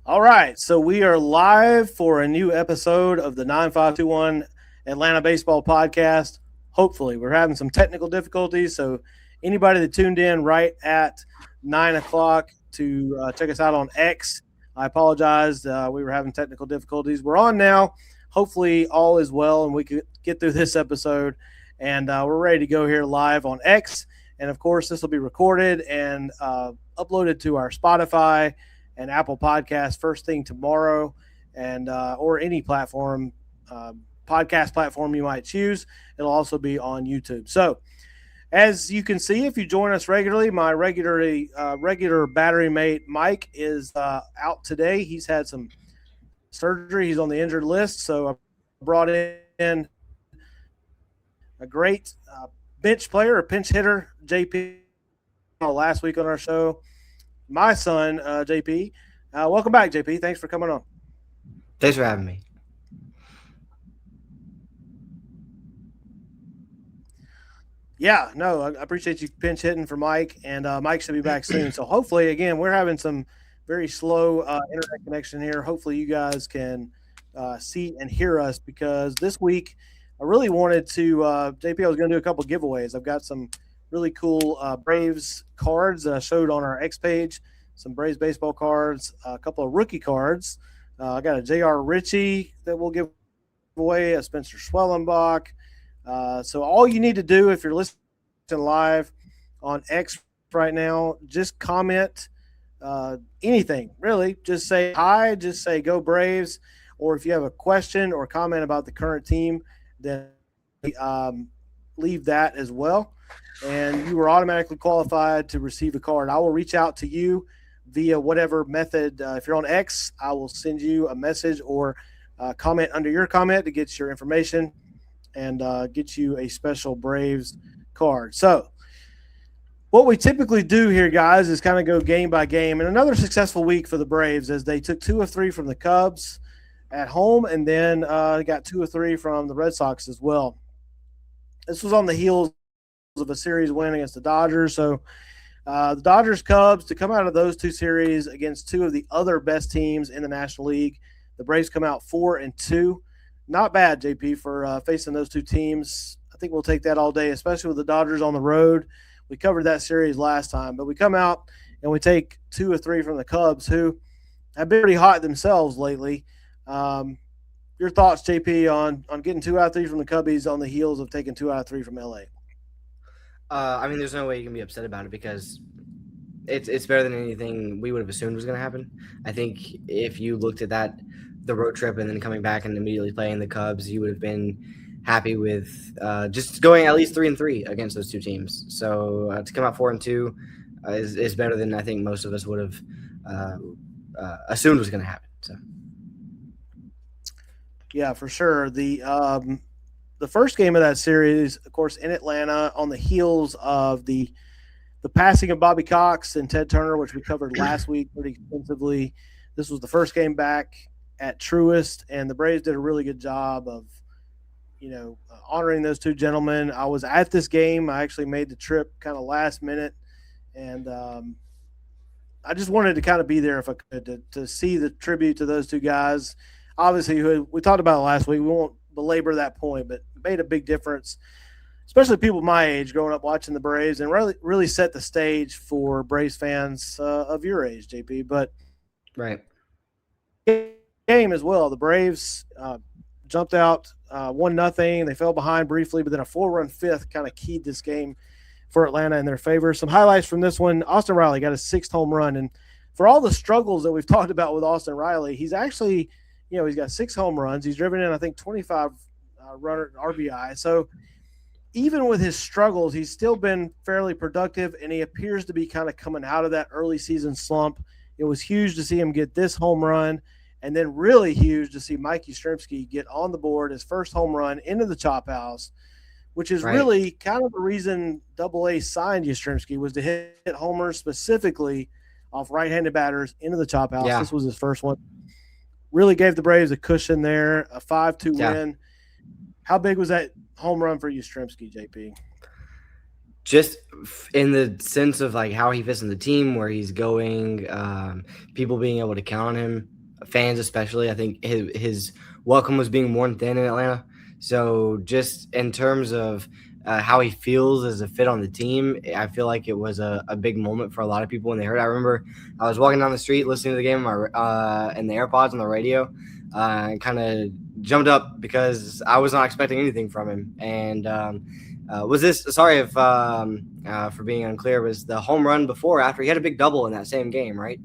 All right, so we are live for a new episode of the 9521 Atlanta Baseball Podcast. Hopefully, we're having some technical difficulties, so anybody that tuned in right at 9 o'clock to check us out on X, I apologize. We were having technical difficulties. We're on now. Hopefully, all is well, and we can get through this episode. And we're ready to go here live on X. And of course, this will be recorded and uploaded to our Spotify and Apple Podcasts first thing tomorrow, and or any platform, podcast platform you might choose. It'll also be on YouTube. So, as you can see, if you join us regularly, my regular battery mate Mike is out today. He's had some surgery. He's on the injured list. So I brought in a great bench player, a pinch hitter, JP, last week on our show. My son, JP. Welcome back, JP. Thanks for coming on. Thanks for having me. Yeah, no, I appreciate you pinch hitting for Mike, and Mike should be back soon. So hopefully, again, we're having some very slow internet connection here. Hopefully, you guys can see and hear us because this week I really wanted to, JP, I was going to do a couple giveaways. I've got some really cool Braves cards that I showed on our X page, some Braves baseball cards, a couple of rookie cards. I got a J.R. Ritchie that we'll give away, a Spencer Schwellenbach. So all you need to do if you're listening live on X right now, just comment anything, really. Just say hi, just say go Braves, or if you have a question or comment about the current team, then leave that as well. And you are automatically qualified to receive a card. I will reach out to you via whatever method. If you're on X, I will send you a message or comment under your comment to get your information and get you a special Braves card. So, what we typically do here, guys, is kind of go game by game. And another successful week for the Braves as they took 2 of 3 from the Cubs at home and then got 2 of 3 from the Red Sox as well. This was on the heels of a series win against the Dodgers. So, the Dodgers Cubs, to come out of those two series against two of the other best teams in the National League, the Braves come out 4-2. Not bad, JP, for facing those two teams. I think we'll take that all day, especially with the Dodgers on the road. We covered that series last time, but we come out and we take 2 of 3 from the Cubs, who have been pretty hot themselves lately. Your thoughts, JP, on getting 2 out of 3 from the Cubbies on the heels of taking 2 out of 3 from LA? There's no way you can be upset about it because it's better than anything we would have assumed was going to happen. I think if you looked at the road trip and then coming back and immediately playing the Cubs, you would have been happy with just going at least 3-3 against those two teams. So to come out 4-2 is better than I think most of us would have assumed was going to happen. So Yeah, for sure. The first game of that series, of course, in Atlanta, on the heels of the passing of Bobby Cox and Ted Turner, which we covered last week pretty extensively. This was the first game back at Truist, and the Braves did a really good job of, honoring those two gentlemen. I was at this game. I actually made the trip kind of last minute, and I just wanted to kind of be there if I could to see the tribute to those two guys. Obviously, who we talked about it last week. We won't belabor that point, but it made a big difference, especially people my age growing up watching the Braves, and really set the stage for Braves fans of your age, JP. But right. Game as well. The Braves jumped out 1-0. They fell behind briefly, but then a 4-run fifth kind of keyed this game for Atlanta in their favor. Some highlights from this one: Austin Riley got his 6th home run, and for all the struggles that we've talked about with Austin Riley, he's actually, he's got 6 home runs. He's driven in, I think, 25 runner RBI. So even with his struggles, he's still been fairly productive, and he appears to be kind of coming out of that early season slump. It was huge to see him get this home run, and then really huge to see Mike Yastrzemski get on the board, his first home run into the chop house, which is Right. really kind of the reason Double-A signed Yastrzemski, was to hit homers specifically off right-handed batters into the chop house. Yeah. This was his first one. Really gave the Braves a cushion there, a 5-2 win. How big was that home run for Yastrzemski, JP? Just in the sense of like how he fits in the team, where he's going, people being able to count on him. fans especially. I think his welcome was being worn thin in Atlanta. So just in terms of how he feels as a fit on the team, I feel like it was a big moment for a lot of people when they heard. I remember I was walking down the street listening to the game in in the AirPods on the radio, and kind of jumped up because I was not expecting anything from him. And was this sorry if for being unclear, was the home run before or after? He had a big double in that same game, right?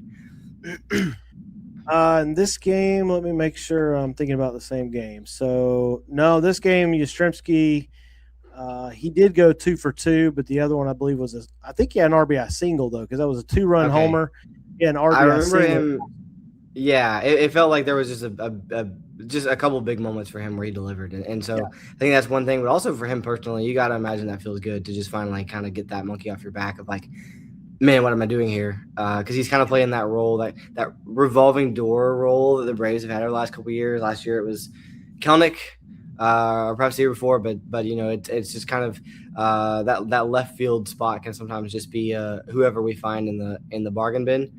In this game, let me make sure I'm thinking about the same game. So, no, this game, Yastrzemski, he did go 2 for 2, but the other one I believe was I think he had an RBI single though, because that was a 2-run Okay. homer. Yeah, an RBI I remember single. him. Yeah, it felt like there was just a couple big moments for him where he delivered, and so I think that's one thing. But also for him personally, you got to imagine that feels good to just finally kind of get that monkey off your back of like, man, what am I doing here? Because he's kind of playing that role, that revolving door role that the Braves have had over the last couple of years. Last year it was Kelnick, or perhaps the year before, but you know it's just kind of that left field spot can sometimes just be whoever we find in the bargain bin.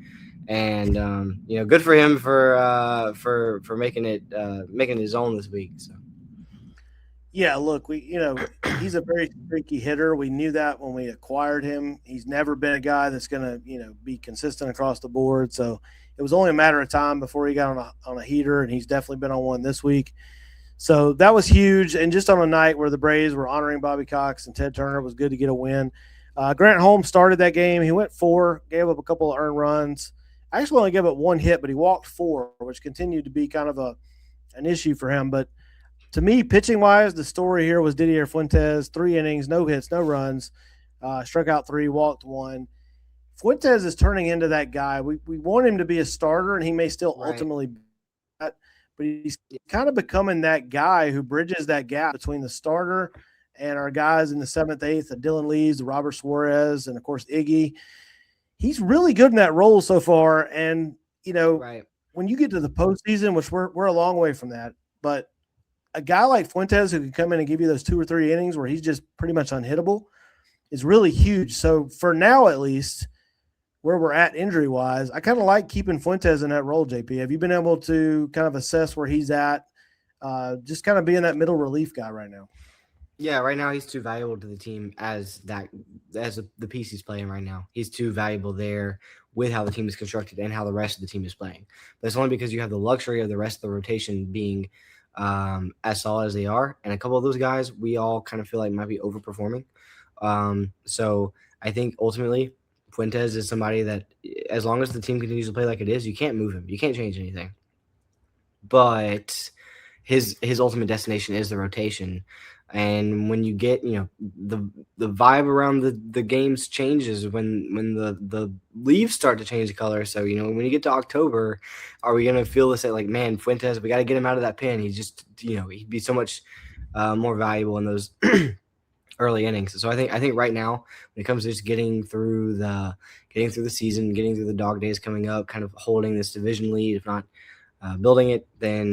And you know, good for him for making it his own this week. So Yeah, look, he's a very streaky hitter. We knew that when we acquired him. He's never been a guy that's going to, be consistent across the board. So it was only a matter of time before he got on a heater, and he's definitely been on one this week. So that was huge. And just on a night where the Braves were honoring Bobby Cox and Ted Turner, it was good to get a win. Grant Holmes started that game. He went 4, gave up a couple of earned runs. I actually only gave up 1 hit, but he walked 4, which continued to be kind of an issue for him. But to me, pitching-wise, the story here was Didier Fuentes, 3 innings, no hits, no runs, struck out 3, walked 1. Fuentes is turning into that guy. We want him to be a starter, and he may still ultimately be that, but he's kind of becoming that guy who bridges that gap between the starter and our guys in the 7th, 8th, the Dylan Lees, the Robert Suarez, and, of course, Iggy. He's really good in that role so far, and, when you get to the postseason, which we're a long way from that, but a guy like Fuentes who can come in and give you those 2 or 3 innings where he's just pretty much unhittable is really huge. So for now, at least, where we're at injury-wise, I kind of like keeping Fuentes in that role, JP. Have you been able to kind of assess where he's at, just kind of being that middle relief guy right now? Yeah, right now he's too valuable to the team as the piece he's playing right now. He's too valuable there with how the team is constructed and how the rest of the team is playing. But it's only because you have the luxury of the rest of the rotation being as solid as they are, and a couple of those guys we all kind of feel like might be overperforming. So I think ultimately Fuentes is somebody that, as long as the team continues to play like it is, you can't move him, you can't change anything. But his ultimate destination is the rotation. And when you get, the vibe around the games changes when the leaves start to change the color. So, when you get to October, are we going to feel this like, man, Fuentes, we got to get him out of that pen. He's just, he'd be so much more valuable in those early innings. So I think right now, when it comes to just getting through the season, getting through the dog days coming up, kind of holding this division lead, if not building it, then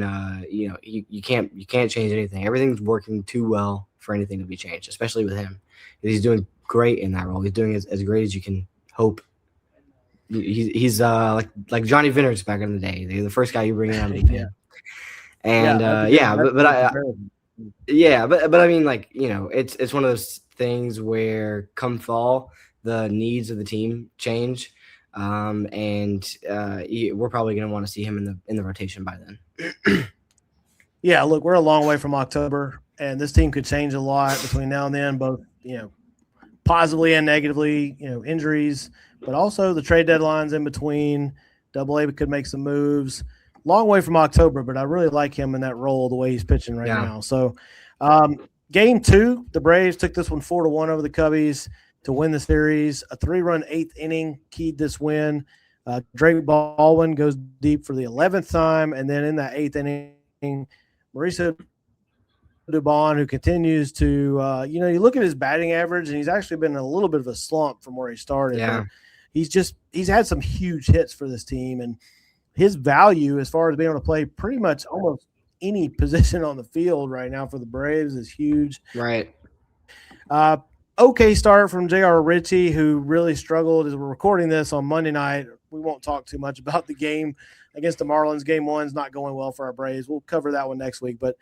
you can't change anything. Everything's working too well for anything to be changed, especially with him. He's doing great in that role. He's doing as great as you can hope. He's like Johnny Venters back in the day. They're the first guy you bring in out of the pen. And but I mean, like, it's one of those things where come fall, the needs of the team change. And we're probably going to want to see him in the rotation by then. Yeah, look, we're a long way from October, and this team could change a lot between now and then, both, positively and negatively, injuries, but also the trade deadlines in between. AA could make some moves. Long way from October, but I really like him in that role, the way he's pitching right now. So game 2, the Braves took this one 4-1 over the Cubbies to win the series. A 3-run 8th inning keyed this win. Drake Baldwin goes deep for the 11th time, and then in that 8th inning, Mauricio Dubon, who continues to, you look at his batting average, and he's actually been in a little bit of a slump from where he started. Yeah. He's had some huge hits for this team, and his value as far as being able to play pretty much almost any position on the field right now for the Braves is huge. Right. Okay start from J.R. Ritchie, who really struggled as we're recording this on Monday night. we won't talk too much about the game against the Marlins. Game one's not going well for our Braves. We'll cover that one next week. But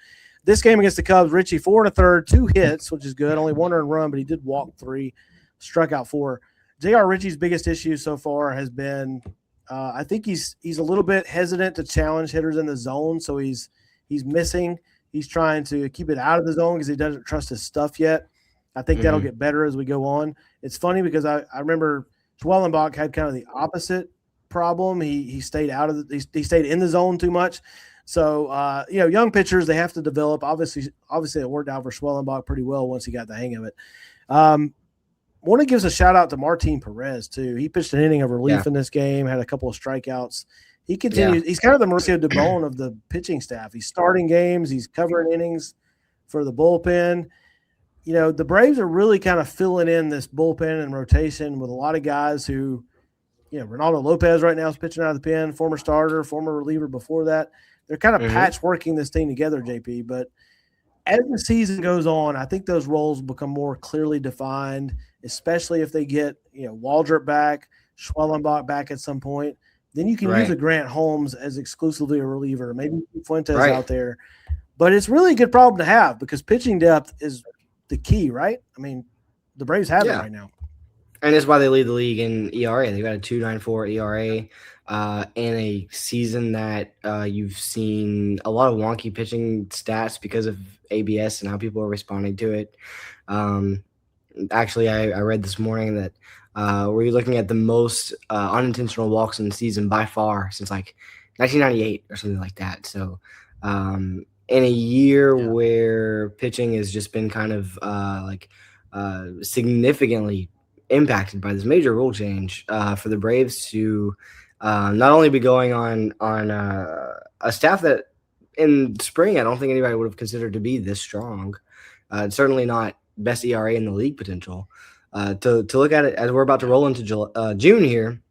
this game against the Cubs, Richie 4 1/3, 2 hits, which is good. Only 1 earned run, but he did walk 3, struck out 4. J.R. Richie's biggest issue so far has been I think he's a little bit hesitant to challenge hitters in the zone, so he's missing. He's trying to keep it out of the zone because he doesn't trust his stuff yet. I think that'll get better as we go on. It's funny because I remember Schwellenbach had kind of the opposite problem. He stayed out of he stayed in the zone too much. So young pitchers, they have to develop. Obviously it worked out for Schwellenbach pretty well once he got the hang of it. Want to give us a shout out to Martin Perez too. He pitched an inning of relief in this game, had a couple of strikeouts. He continues. Yeah. He's kind of the Mauricio Dubon of the pitching staff. He's starting games. He's covering innings for the bullpen. The Braves are really kind of filling in this bullpen and rotation with a lot of guys who, Ronaldo Lopez right now is pitching out of the pen, former starter, former reliever before that. They're kind of patchworking this thing together, JP. But as the season goes on, I think those roles become more clearly defined, especially if they get, Waldrop back, Schwellenbach back at some point. Then you can use a Grant Holmes as exclusively a reliever, maybe Fuentes out there. But it's really a good problem to have because pitching depth is the key, right? I mean, the Braves have it right now. And that's why they lead the league in ERA. They've got a 2.94 ERA in a season that you've seen a lot of wonky pitching stats because of ABS and how people are responding to it. Actually, I read this morning that we're looking at the most unintentional walks in the season by far since like 1998 or something like that. So in a year where pitching has just been kind of significantly impacted by this major rule change for the Braves to not only be going on a staff that in spring I don't think anybody would have considered to be this strong. Certainly not best ERA in the league potential. To look at it as we're about to roll into June here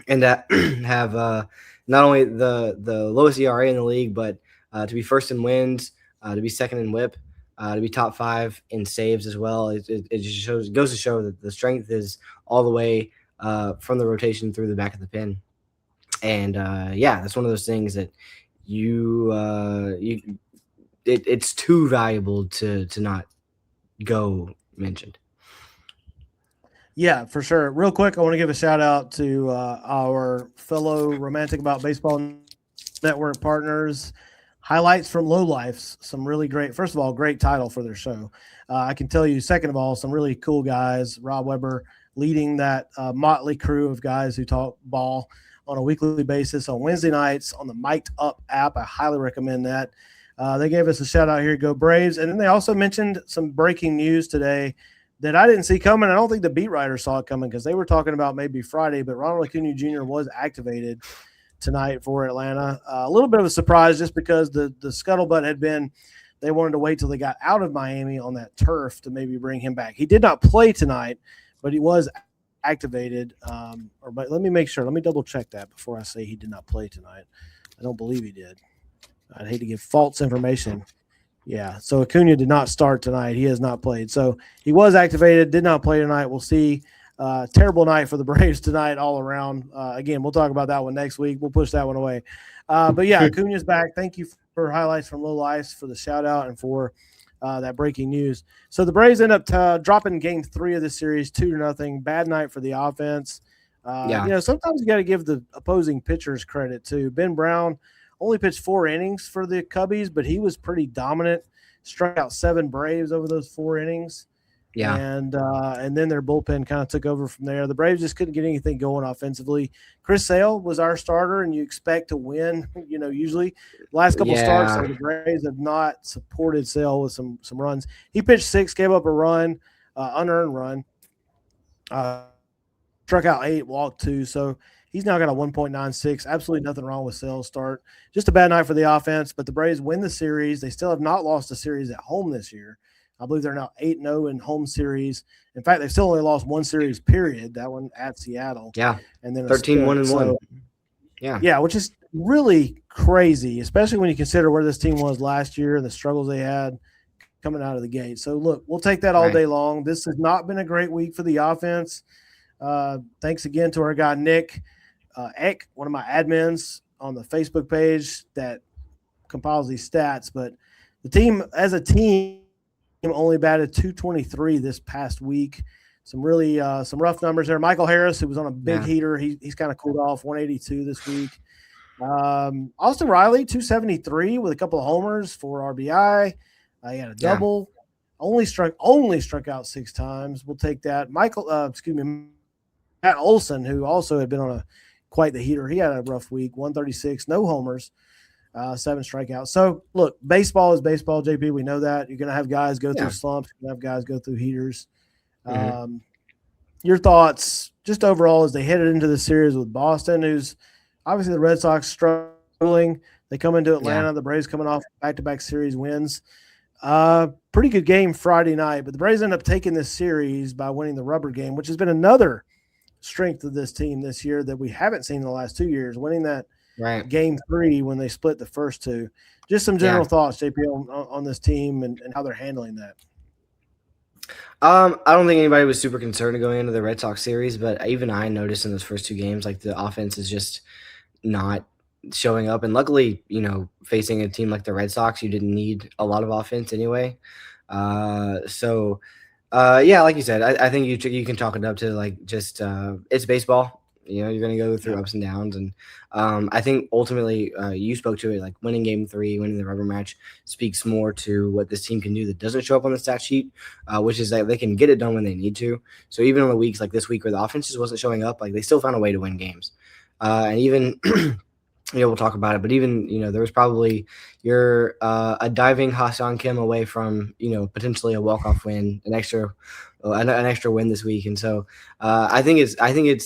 and have not only the lowest ERA in the league, but to be first in wins, to be second in WHIP, to be top 5 in saves as well. It just goes to show that the strength is all the way from the rotation through the back of the pin. And that's one of those things that it's too valuable to not go mentioned. Yeah, for sure. Real quick, I want to give a shout out to our fellow Romantic About Baseball Network partners. Highlights from Lowlifes, some really great, first of all, great title for their show. I can tell you, second of all, some really cool guys. Rob Weber leading that motley crew of guys who talk ball on a weekly basis on Wednesday nights on the Mic'd Up app. I highly recommend that. They gave us a shout out here, Go Braves. And then they also mentioned some breaking news today that I didn't see coming. I don't think the beat writers saw it coming because they were talking about maybe Friday, but Ronald Acuna Jr. was activated tonight for Atlanta. A little bit of a surprise just because the scuttlebutt had been they wanted to wait till they got out of Miami on that turf to maybe bring him back. He did not play tonight, but he was activated. But let me make sure. Let me double check that before I say he did not play tonight. I don't believe he did. I'd hate to give false information. Yeah, so Acuna did not start tonight. He has not played. So he was activated, did not play tonight. We'll see. Terrible night for the Braves tonight all around. Again, we'll talk about that one next week. We'll push that one away. But yeah, Acuna's back. Thank you for highlights from Low Ice for the shout out and for that breaking news. So the Braves end up dropping game 3 of the series 2-0. Bad night for the offense. Sometimes you got to give the opposing pitchers credit too. Ben Brown only pitched 4 innings for the Cubbies, but he was pretty dominant. Struck out 7 Braves over those 4 innings. Yeah. And then their bullpen kind of took over from there. The Braves just couldn't get anything going offensively. Chris Sale was our starter, and you expect to win, usually. Last couple starts, so the Braves have not supported Sale with some runs. He pitched 6, gave up a run, unearned run. Struck out 8, walked 2. So he's now got a 1.96. Absolutely nothing wrong with Sale's start. Just a bad night for the offense, but the Braves win the series. They still have not lost a series at home this year. I believe they're now 8-0 in home series. In fact, they've still only lost 1 series, period. That one at Seattle. Yeah. And then 13-1-1. Yeah, which is really crazy, especially when you consider where this team was last year and the struggles they had coming out of the gate. So, look, we'll take that all day long. This has not been a great week for the offense. Thanks again to our guy, Nick. Eck, one of my admins on the Facebook page that compiles these stats, but the team as a team only batted 223 this past week. Some really some rough numbers there. Michael Harris, who was on a big heater, he's kind of cooled off, 182 this week. Austin Riley, 273 with a couple of homers, 4 RBI. He had a double. Only struck out 6 times. We'll take that. Matt Olson, who also had been on quite the heater, he had a rough week, 136, no homers. 7 strikeouts. So, look, baseball is baseball, JP. We know that. You're going to have guys go through slumps. You're going to have guys go through heaters. Your thoughts just overall as they headed into the series with Boston, who's obviously the Red Sox struggling. They come into Atlanta. The Braves coming off back-to-back series wins. Pretty good game Friday night, but the Braves end up taking this series by winning the rubber game, which has been another strength of this team this year that we haven't seen in the last 2 years, winning that game 3 when they split the first 2. Just some general thoughts, JP, on this team and how they're handling that. I don't think anybody was super concerned going into the Red Sox series, but even I noticed in those first 2 games, like the offense is just not showing up. And luckily, facing a team like the Red Sox, you didn't need a lot of offense anyway. Like you said, I think you can chalk it up to like just it's baseball. You're going to go through ups and downs. And I think ultimately you spoke to it, like winning game 3, winning the rubber match speaks more to what this team can do that doesn't show up on the stat sheet, which is that they can get it done when they need to. So even on the weeks like this week where the offense just wasn't showing up, like they still found a way to win games. And even we'll talk about it, but even, there was probably a diving Ha-Seong Kim away from, potentially a walk-off win, an extra win this week. And so I think it's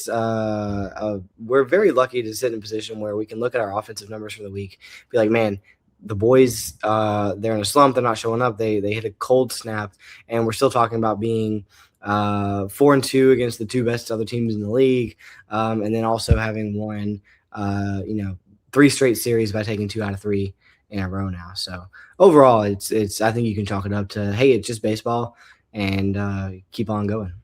we're very lucky to sit in a position where we can look at our offensive numbers for the week, be like, man, the boys, they're in a slump. They're not showing up. They hit a cold snap, and we're still talking about being 4-2 against the 2 best other teams in the league. And then also having won, 3 straight series by taking 2 out of 3 in a row now. So overall, it's I think you can chalk it up to, hey, it's just baseball, and keep on going.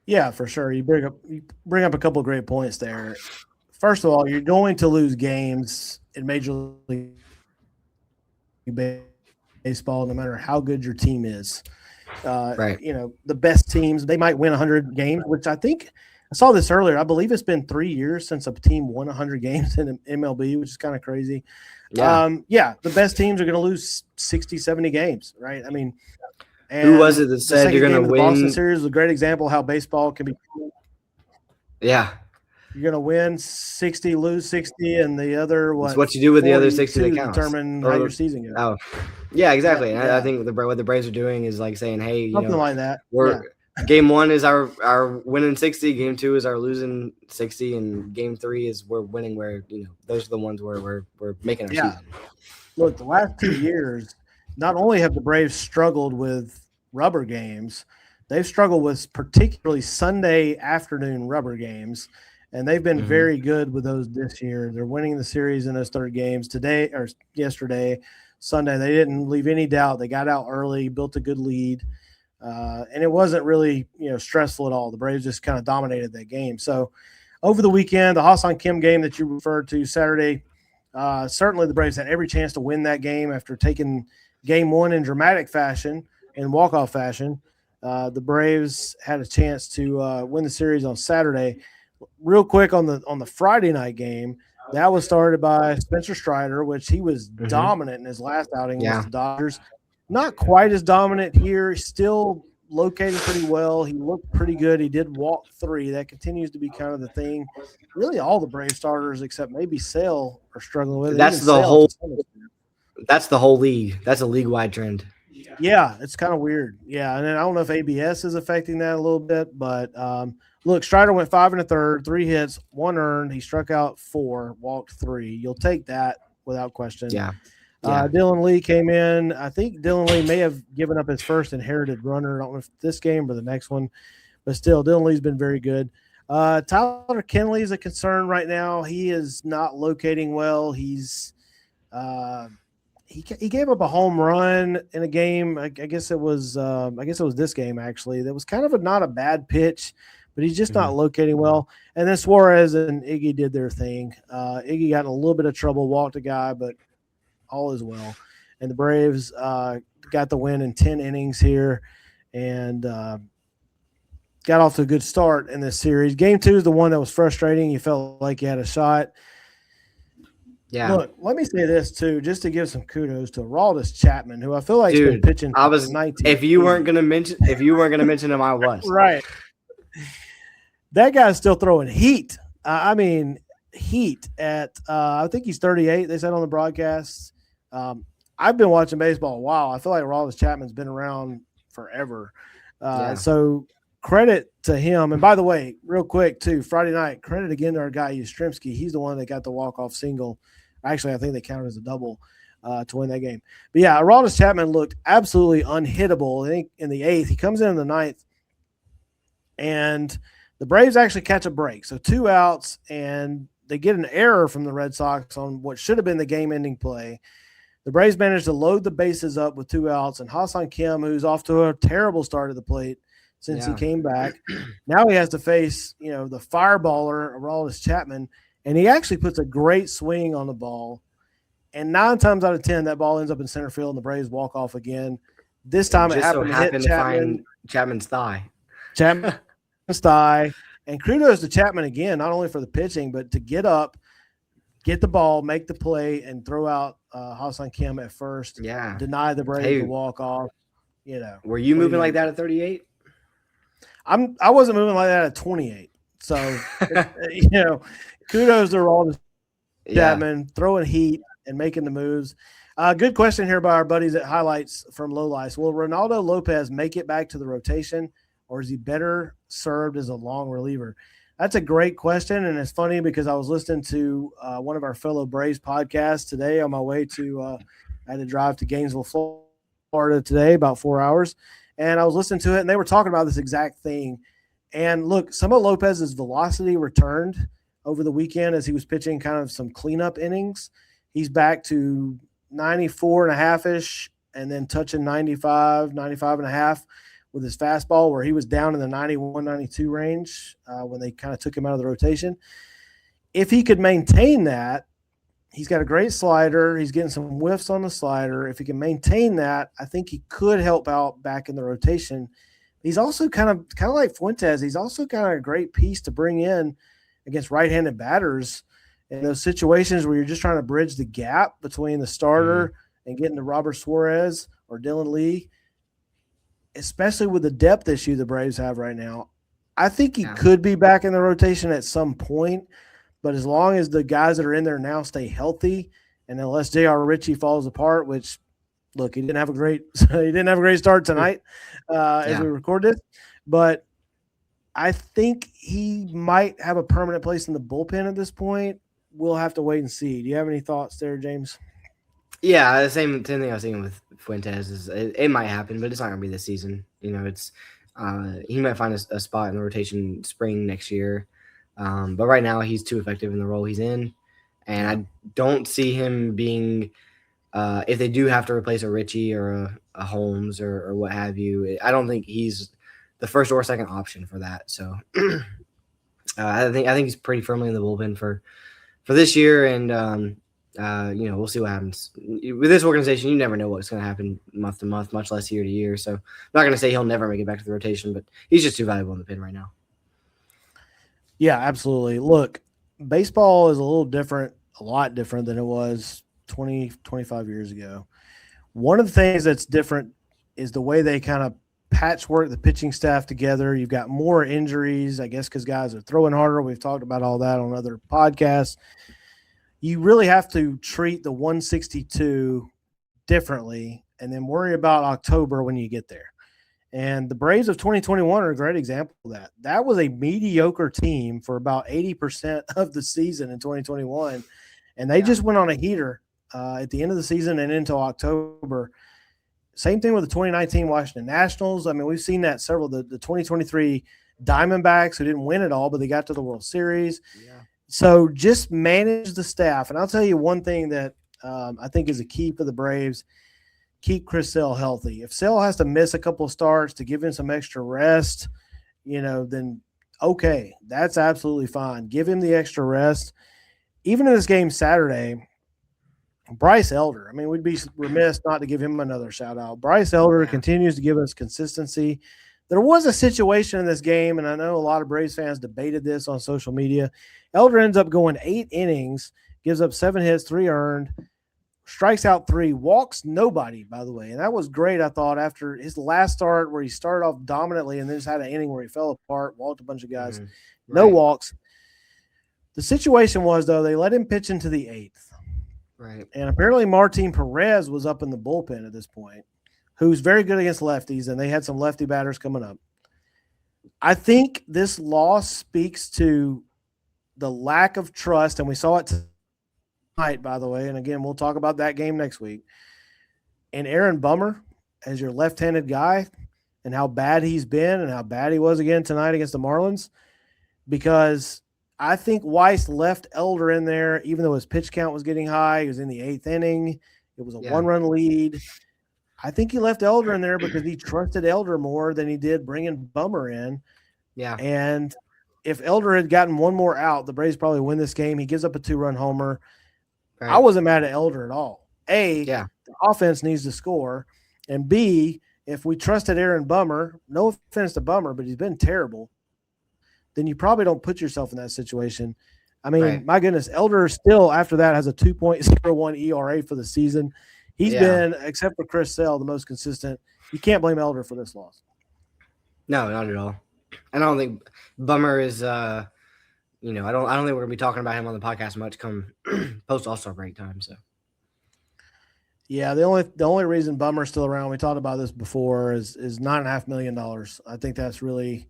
Yeah, for sure. You bring up a couple of great points there. First of all, you're going to lose games in Major League Baseball, no matter how good your team is. The best teams, they might win 100 games, which I think I saw this earlier. I believe it's been 3 years since a team won 100 games in MLB, which is kind of crazy. The best teams are going to lose 60, 70 games, right? I mean, who was it that said you're going to win? The Boston series is a great example of how baseball can be. Yeah. You're going to win 60, lose 60, and the other It's what you do with the other 60 that counts. Determine how your season goes. Oh, yeah, exactly. And I think what the Braves are doing is like saying, hey, something like that. Game 1 is our winning 60. Game 2 is our losing 60, and game 3 is we're winning. Where those are the ones where we're making our season. Look, the last 2 years, not only have the Braves struggled with rubber games, they've struggled with particularly Sunday afternoon rubber games, and they've been very good with those this year. They're winning the series in those 3rd games today or yesterday, Sunday. They didn't leave any doubt. They got out early, built a good lead. And it wasn't really, stressful at all. The Braves just kind of dominated that game. So over the weekend, the Ha-Seong Kim game that you referred to Saturday, certainly the Braves had every chance to win that game after taking game 1 in dramatic fashion and walk-off fashion. The Braves had a chance to win the series on Saturday. Real quick on the Friday night game, that was started by Spencer Strider, which he was dominant in his last outing against the Dodgers. Not quite as dominant here. Still located pretty well. He looked pretty good. He did walk 3. That continues to be kind of the thing. Really, all the Brave starters except maybe Sale are struggling with it. That's the whole league. That's a league-wide trend. Yeah, it's kind of weird. Yeah, and then I don't know if ABS is affecting that a little bit, but look, Strider went 5 1/3, 3 hits, 1 earned. He struck out 4, walked 3. You'll take that without question. Yeah. Dylan Lee came in. I think Dylan Lee may have given up his first inherited runner. I don't know if this game or the next one, but still, Dylan Lee's been very good. Tyler Kenley is a concern right now. He is not locating well. He's he gave up a home run in a game. I guess it was this game actually. That was kind of not a bad pitch, but he's just not locating well. And then Suarez and Iggy did their thing. Iggy got in a little bit of trouble, walked a guy, but all is well. And the Braves got the win in 10 innings here and got off to a good start in this series. Game 2 is the one that was frustrating. You felt like you had a shot. Yeah. Look, let me say this too, just to give some kudos to Aroldis Chapman, who I feel like has been pitching. I was 19. If you weren't gonna mention him, I was. Right. That guy's still throwing heat. Heat at I think he's 38. They said on the broadcast. I've been watching baseball a while. I feel like Aroldis Chapman's been around forever. So credit to him. And by the way, real quick too, Friday night, credit again to our guy Yastrzemski. He's the one that got the walk-off single. Actually, I think they counted as a double to win that game. But yeah, Aroldis Chapman looked absolutely unhittable. I think in the 8th, he comes in the 9th, and the Braves actually catch a break. So 2 outs, and they get an error from the Red Sox on what should have been the game-ending play. The Braves managed to load the bases up with 2 outs, and Ha-Seong Kim, who's off to a terrible start at the plate since he came back, now he has to face, the fireballer Aroldis Chapman, and he actually puts a great swing on the ball. And 9 times out of 10, that ball ends up in center field, and the Braves walk off again. This time it happened to hit Chapman's thigh. Chapman's thigh. And kudos to Chapman again, not only for the pitching, but to get up, get the ball, make the play, and throw out Ha-Seong Kim at first. Yeah. Deny the Braves the walk off. Were you moving like that at 38? I wasn't moving like that at 28. So, kudos to Aroldis Chapman throwing heat and making the moves. Good question here by our buddies at Highlights from Lowlights. Will Ronaldo Lopez make it back to the rotation, or is he better served as a long reliever? That's a great question, and it's funny because I was listening to one of our fellow Braves podcasts today on my way to I had to drive to Gainesville, Florida today, about 4 hours, and I was listening to it, and they were talking about this exact thing. And look, some of Lopez's velocity returned over the weekend as he was pitching kind of some cleanup innings. He's back to 94 and a half-ish and then touching 95, 95 and a half with his fastball, where he was down in the 91, 92 range when they kind of took him out of the rotation. If he could maintain that, he's got a great slider. He's getting some whiffs on the slider. If he can maintain that, I think he could help out back in the rotation. He's also kind of like Fuentes. He's also kind of a great piece to bring in against right-handed batters in those situations where you're just trying to bridge the gap between the starter and getting to Robert Suarez or Dylan Lee, especially with the depth issue the Braves have right now. I think he could be back in the rotation at some point, but as long as the guys that are in there now stay healthy, and unless J.R. Ritchie falls apart, which – look, he didn't have a great start tonight as we record this, but I think he might have a permanent place in the bullpen at this point. We'll have to wait and see. Do you have any thoughts there, James? Yeah, the same thing I was thinking with Fuentes is it might happen, but it's not going to be this season. It's he might find a spot in the rotation spring next year, but right now he's too effective in the role he's in, and I don't see him being. If they do have to replace a Ritchie or a Holmes or what have you, I don't think he's the first or second option for that. So I think he's pretty firmly in the bullpen for this year, and we'll see what happens with this organization. You never know what's going to happen month to month, much less year to year. So I'm not going to say he'll never make it back to the rotation, but he's just too valuable in the pen right now. Yeah, absolutely. Look, baseball is a lot different than it was 20, 25 years ago. One of the things that's different is the way they kind of patchwork the pitching staff together. You've got more injuries, I guess, because guys are throwing harder. We've talked about all that on other podcasts. You really have to treat the 162 differently and then worry about October when you get there. And the Braves of 2021 are a great example of that. That was a mediocre team for about 80% of the season in 2021, and they just went on a heater at the end of the season and into October. Same thing with the 2019 Washington Nationals. I mean, we've seen that several. The 2023 Diamondbacks, who didn't win it all, but they got to the World Series. Yeah. So just manage the staff. And I'll tell you one thing that I think is a key for the Braves: keep Chris Sale healthy. If Sale has to miss a couple of starts to give him some extra rest, then okay. That's absolutely fine. Give him the extra rest. Even in this game Saturday, Bryce Elder. I mean, we'd be remiss not to give him another shout out. Bryce Elder Yeah. continues to give us consistency. There was a situation in this game, and I know a lot of Braves fans debated this on social media. Elder ends up going 8 innings, gives up 7 hits, 3 earned, strikes out 3, walks nobody, by the way. And that was great, I thought, after his last start where he started off dominantly and then just had an inning where he fell apart, walked a bunch of guys, no walks. The situation was, though, they let him pitch into the 8th. Right. And apparently Martin Perez was up in the bullpen at this point, who's very good against lefties, and they had some lefty batters coming up. I think this loss speaks to the lack of trust, and we saw it tonight, by the way, and again, we'll talk about that game next week. And Aaron Bummer as your left-handed guy and how bad he's been and how bad he was again tonight against the Marlins, because I think Weiss left Elder in there, even though his pitch count was getting high. He was in the 8th inning. It was a 1-run lead. I think he left Elder in there because he trusted Elder more than he did bringing Bummer in. Yeah. And if Elder had gotten one more out, the Braves probably win this game. He gives up a 2-run homer. Right. I wasn't mad at Elder at all. The offense needs to score. And B, if we trusted Aaron Bummer, no offense to Bummer, but he's been terrible, then you probably don't put yourself in that situation. I mean, my goodness, Elder still after that has a 2.01 ERA for the season. He's been, except for Chris Sale, the most consistent. You can't blame Elder for this loss. No, not at all. And I don't think Bummer is I don't think we're gonna be talking about him on the podcast much come post All-Star break time. So yeah, the only reason Bummer's still around, we talked about this before, is $9.5 million. I think that's really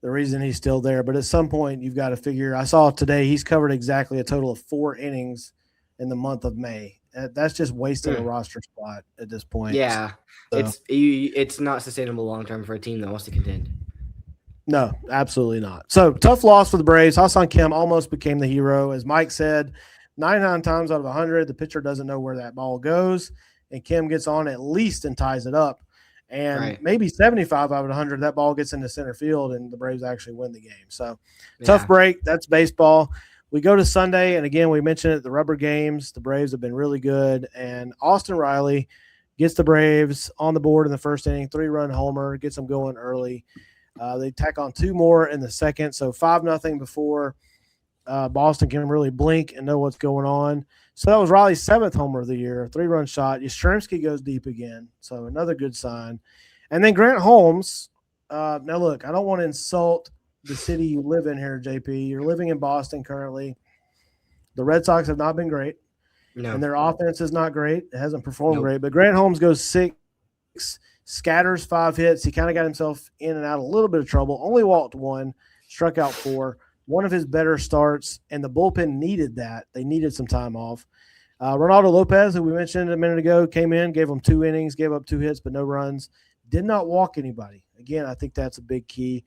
the reason he's still there. But at some point, you've got to figure. I saw today he's covered exactly a total of 4 innings in the month of May. That's just wasting a roster spot at this point. Yeah, so it's not sustainable long term for a team that wants to contend. No, absolutely not. So tough loss for the Braves. Ha-Seong Kim almost became the hero, as Mike said. 99 times out of 100, the pitcher doesn't know where that ball goes, and Kim gets on at least and ties it up. And maybe 75 out of 100, that ball gets into center field, and the Braves actually win the game. So tough break. That's baseball. We go to Sunday, and again, we mentioned it, the rubber games. The Braves have been really good, and Austin Riley gets the Braves on the board in the first inning, 3-run homer, gets them going early. They tack on 2 more in the second, so 5-0 before Boston can really blink and know what's going on. So that was Riley's 7th homer of the year, a 3-run shot. Yastrzemski goes deep again, so another good sign. And then Grant Holmes. Now, look, I don't want to insult the city you live in here, JP. You're living in Boston currently. The Red Sox have not been great, and their offense is not great. It hasn't performed great. But Grant Holmes goes 6, scatters 5 hits. He kind of got himself in and out of a little bit of trouble. Only walked 1, struck out 4. One of his better starts, and the bullpen needed that. They needed some time off. Ronaldo Lopez, who we mentioned a minute ago, came in, gave him 2 innings, gave up 2 hits but no runs. Did not walk anybody. Again, I think that's a big key.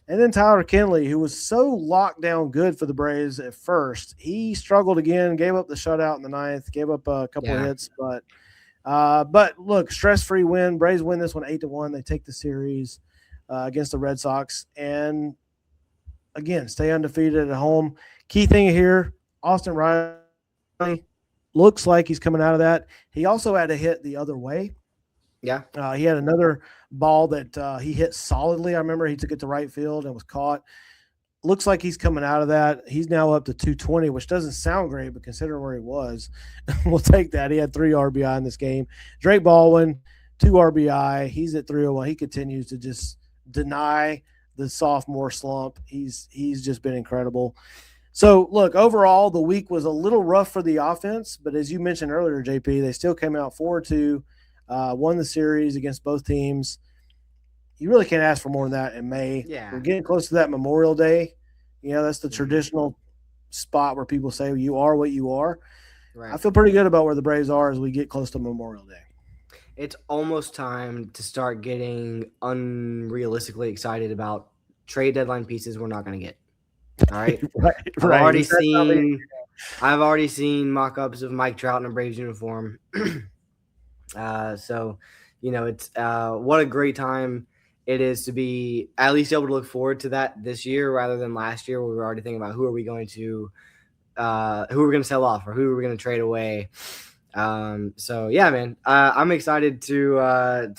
And then Tyler Kinley, who was so locked down good for the Braves at first, he struggled again, gave up the shutout in the 9th, gave up a couple of hits. But look, stress-free win. Braves win this one 8-1. They take the series against the Red Sox. And again, stay undefeated at home. Key thing here, Austin Riley looks like he's coming out of that. He also had a hit the other way. Yeah. He had another ball that he hit solidly. I remember he took it to right field and was caught. Looks like he's coming out of that. He's now up to 220, which doesn't sound great, but considering where he was, we'll take that. He had 3 RBI in this game. Drake Baldwin, 2 RBI. He's at 301. He continues to just deny the sophomore slump. He's just been incredible. So, look, overall, the week was a little rough for the offense, but as you mentioned earlier, JP, they still came out 4-2, won the series against both teams. You really can't ask for more than that in May. Yeah. We're getting close to that Memorial Day. You know, that's the traditional spot where people say you are what you are. Right. I feel pretty good about where the Braves are as we get close to Memorial Day. It's almost time to start getting unrealistically excited about trade deadline pieces we're not going to get. All right. I've already seen mock-ups of Mike Trout in a Braves uniform. So, you know, it's what a great time. it is to be at least able to look forward to that this year rather than last year where we were already thinking about who are we going to sell off or who are we going to trade away. So yeah, man, I'm excited to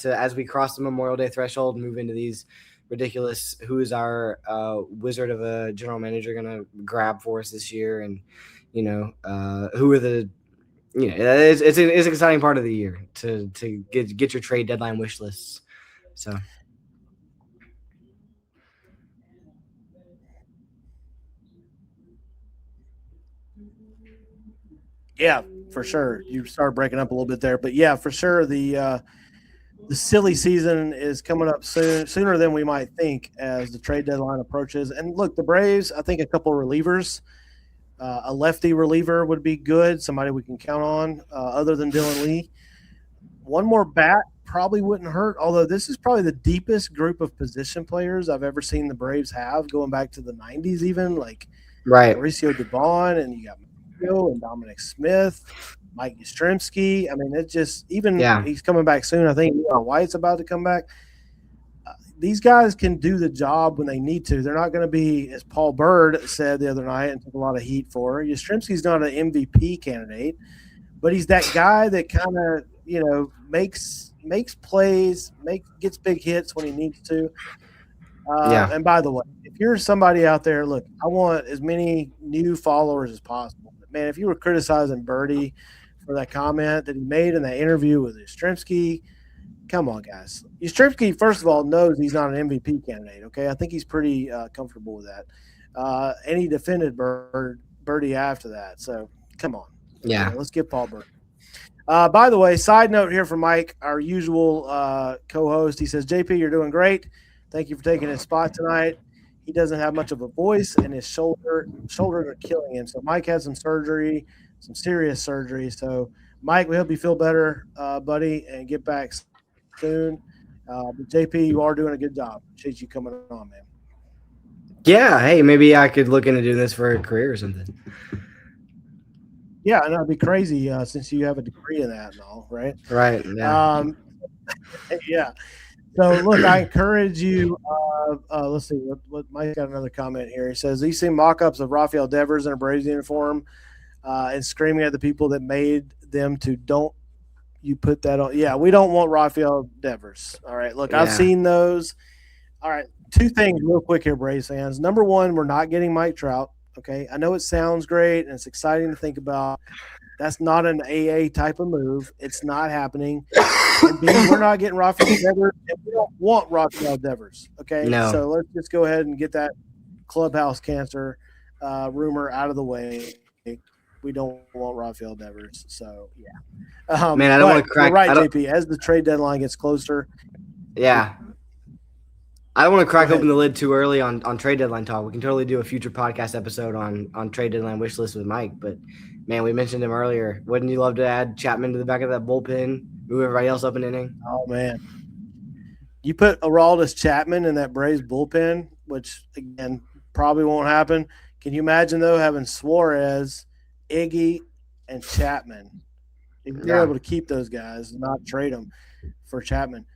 as we cross the Memorial Day threshold, move into these ridiculous. Who is our wizard of a general manager going to grab for us this year? And who are the it's an exciting part of the year to get your trade deadline wish lists. So. Yeah, for sure. You started breaking up a little bit there, but yeah, for sure. The silly season is coming up sooner than we might think as the trade deadline approaches. And look, the Braves, I think a couple of relievers, a lefty reliever would be good, somebody we can count on other than Dylan Lee. One more bat probably wouldn't hurt, although this is probably the deepest group of position players I've ever seen the Braves have, going back to the 90s even, like Right. Mauricio Dubon, and you got Mario and Dominic Smith, Mike Yastrzemski. I mean, it just he's coming back soon. I think White's about to come back. These guys can do the job when they need to. They're not going to be, as Paul Bird said the other night and took a lot of heat for. Yastrzemski's not an MVP candidate, but he's that guy that kind of makes plays, gets big hits when he needs to. And by the way, if you're somebody out there, look, I want as many new followers as possible. But man, if you were criticizing Birdie for that comment that he made in that interview with Yastrzemski, come on, guys. Yastrzemski, first of all, knows he's not an MVP candidate, okay? I think he's pretty comfortable with that. And he defended Birdie after that. So, come on. Yeah. Let's get Paul Birdie. By the way, side note here from Mike, our usual co-host. He says, JP, you're doing great. Thank you for taking his spot tonight. He doesn't have much of a voice, and his shoulders are killing him. So Mike had some surgery, some serious surgery. So, Mike, we hope you feel better, buddy, and get back soon. But JP, you are doing a good job. Appreciate you coming on, man. Yeah, hey, maybe I could look into doing this for a career or something. Yeah, and that'd be crazy since you have a degree in that and all, right? Right. Yeah. Yeah. So, look, I encourage you. Let's see what Mike got another comment here. He says he's seen mock-ups of Rafael Devers in a Braves uniform and screaming at the people that made them to don't you put that on. Yeah, we don't want Rafael Devers. All right, look, I've seen those. All right, two things real quick here, Braves fans. Number one, we're not getting Mike Trout. Okay, I know it sounds great and it's exciting to think about. That's not an AA type of move. It's not happening. And B, we're not getting Rafael Devers, and we don't want Rafael Devers. Okay, no. So let's just go ahead and get that clubhouse cancer rumor out of the way. We don't want Rafael Devers. So yeah, man, I don't want to crack. You're right, JP. As the trade deadline gets closer, yeah. I don't want to crack open the lid too early on trade deadline talk. We can totally do a future podcast episode on trade deadline wish list with Mike. But man, we mentioned him earlier. Wouldn't you love to add Chapman to the back of that bullpen, move everybody else up an inning? Oh man, you put Aroldis Chapman in that Braves bullpen, which again probably won't happen. Can you imagine though having Suarez, Iggy, and Chapman? If you're able to keep those guys and not trade them for Chapman.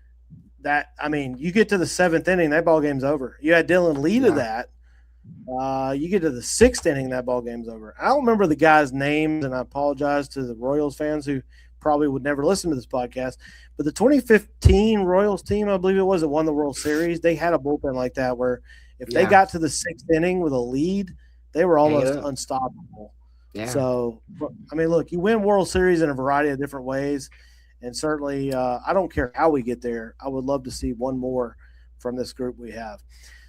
You get to the seventh inning, that ball game's over. You had Dylan Lee to that. You get to the sixth inning, that ball game's over. I don't remember the guys' names, and I apologize to the Royals fans who probably would never listen to this podcast. But the 2015 Royals team, I believe it was, that won the World Series, they had a bullpen like that where if they got to the sixth inning with a lead, they were almost unstoppable. Yeah. So, I mean, look, you win World Series in a variety of different ways. And certainly, I don't care how we get there. I would love to see one more from this group we have.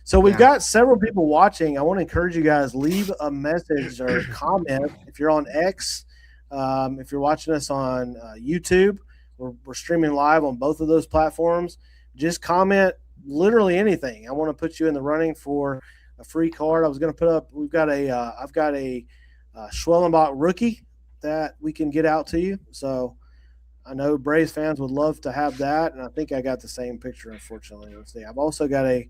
So we've got several people watching. I want to encourage you guys, leave a message or comment. If you're on X, if you're watching us on YouTube, we're streaming live on both of those platforms. Just comment literally anything. I want to put you in the running for a free card. I was going to put up – I've got a Schwellenbach rookie that we can get out to you. So – I know Braves fans would love to have that, and I think I got the same picture, unfortunately. Let's see. I've also got a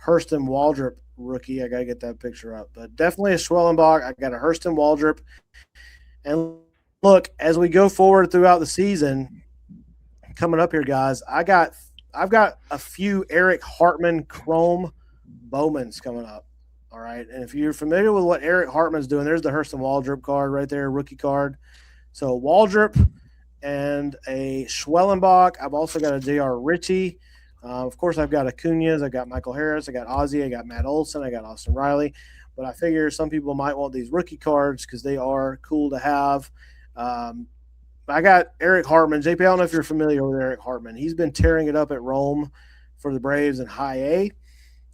Hurston Waldrop rookie. I got to get that picture up. But definitely a Schwellenbach. I got a Hurston Waldrop. And look, as we go forward throughout the season, coming up here, guys, I got I've got a few Eric Hartman Chrome Bowmans coming up. All right. And if you're familiar with what Eric Hartman's doing, there's the Hurston Waldrop card right there, rookie card. So Waldrop and a Schwellenbach. I've also got a J.R. Ritchie. Of course, I've got Acuñas. I got Michael Harris. I got Ozzie. I got Matt Olson. I got Austin Riley. But I figure some people might want these rookie cards because they are cool to have. I got Eric Hartman. JP, I don't know if you're familiar with Eric Hartman. He's been tearing it up at Rome for the Braves in High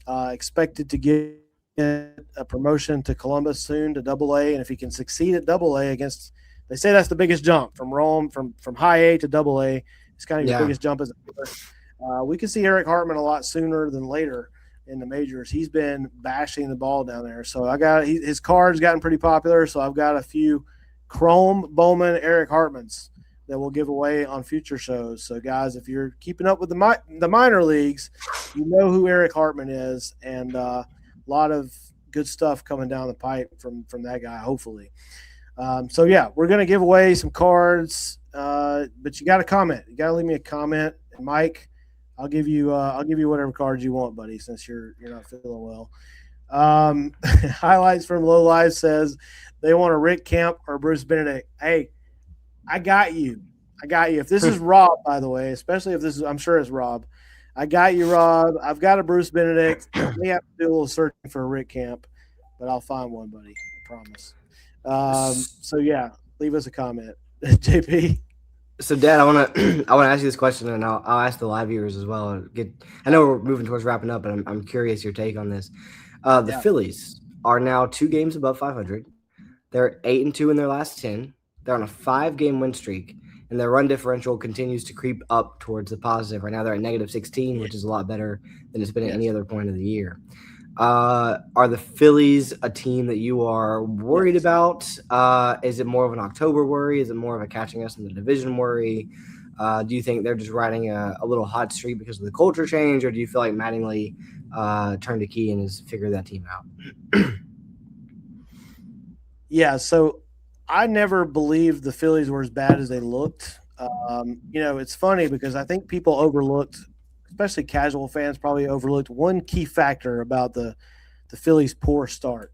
A. Expected to get a promotion to Columbus soon to Double A, and if he can succeed at Double A against, they say that's the biggest jump from Rome from High A to Double A. It's kind of your biggest jump as a player. We can see Eric Hartman a lot sooner than later in the majors. He's been bashing the ball down there, so I got his card's gotten pretty popular. So I've got a few Chrome Bowman Eric Hartmans that we'll give away on future shows. So, guys, if you're keeping up with the minor leagues, you know who Eric Hartman is, and a lot of good stuff coming down the pipe from that guy, hopefully. So, yeah, we're going to give away some cards, but you got to comment. You got to leave me a comment. And, Mike, I'll give you whatever cards you want, buddy, since you're not feeling well. Highlights from Low Life says they want a Rick Kemp or Bruce Benedict. Hey, I got you. If this is Rob, by the way, especially if this is, I'm sure it's Rob. I got you, Rob. I've got a Bruce Benedict. I may have to do a little searching for a Rick Camp, but I'll find one, buddy. I promise. So yeah, leave us a comment, JP. So, Dad, I want to ask you this question, and I'll ask the live viewers as well. I know we're moving towards wrapping up, but I'm curious your take on this. The Phillies are now 2 games above 500. They're 8-2 in their last 10. They're on a 5-game win streak, and their run differential continues to creep up towards the positive. Right now, they're at -16, which is a lot better than it's been at any other point of the year. Are the Phillies a team that you are worried about? Is it more of an October worry? Is it more of a catching us in the division worry? Do you think they're just riding a little hot streak because of the culture change, or do you feel like Mattingly turned a key and has figured that team out? Yeah, so I never believed the Phillies were as bad as they looked. It's funny because I think people overlooked, especially casual fans probably overlooked one key factor about the Phillies' poor start.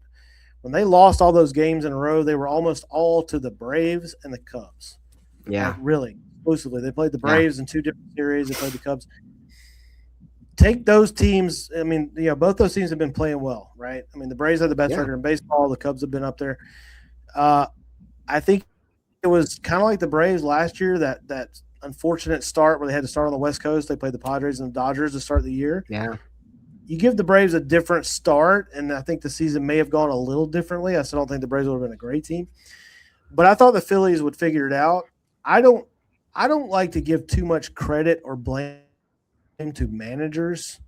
When they lost all those games in a row, they were almost all to the Braves and the Cubs. Yeah. Like, really, exclusively. They played the Braves in 2 different series. They played the Cubs. Take those teams. I mean, both those teams have been playing well, right? I mean, the Braves have the best record in baseball. The Cubs have been up there. I think it was kind of like the Braves last year, that unfortunate start where they had to start on the West Coast. They played the Padres and the Dodgers to start the year. Yeah. You give the Braves a different start, and I think the season may have gone a little differently. I still don't think the Braves would have been a great team. But I thought the Phillies would figure it out. I don't like to give too much credit or blame to managers.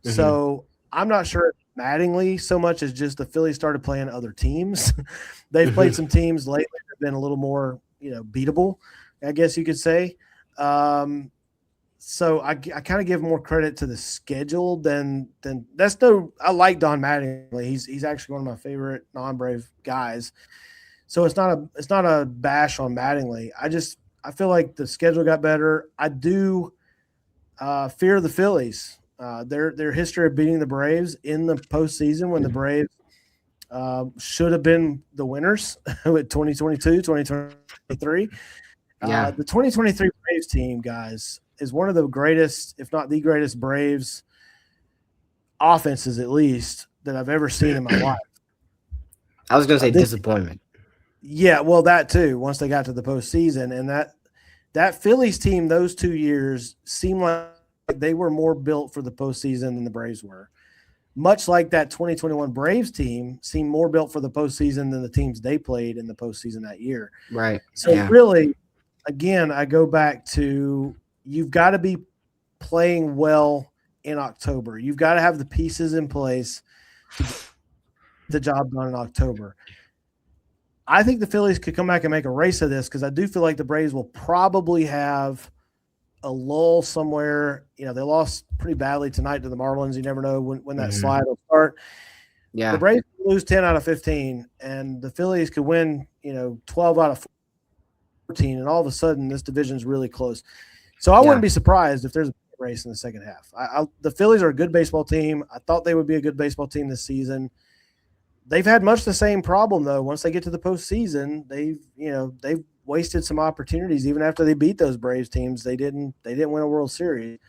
Mm-hmm. So I'm not sure Mattingly so much as just the Phillies started playing other teams. They've played some teams lately that have been a little more, beatable, I guess you could say. So I kind of give more credit to the schedule than that's no. I like Don Mattingly. He's actually one of my favorite non-Brave guys. So it's not a bash on Mattingly. I feel like the schedule got better. I do fear the Phillies. Their history of beating the Braves in the postseason when the Braves should have been the winners with 2022, 2023. The 2023 Braves team, guys, is one of the greatest, if not the greatest, Braves offenses, at least, that I've ever seen in my life. I was going to say disappointment. Yeah, well, that too, once they got to the postseason. And that Phillies team those 2 years seemed like they were more built for the postseason than the Braves were. Much like that 2021 Braves team seemed more built for the postseason than the teams they played in the postseason that year. Right. So really, again, I go back to you've got to be playing well in October. You've got to have the pieces in place to get the job done in October. I think the Phillies could come back and make a race of this because I do feel like the Braves will probably have a lull somewhere. They lost pretty badly tonight to the Marlins. You never know when that slide will start. Yeah. The Braves lose 10 out of 15, and the Phillies could win, 12 out of 14, and all of a sudden this division's really close. So I wouldn't be surprised if there's a race in the second half. The Phillies are a good baseball team. I thought they would be a good baseball team this season. They've had much the same problem though. Once they get to the postseason, they've wasted some opportunities. Even after they beat those Braves teams, they didn't win a World Series.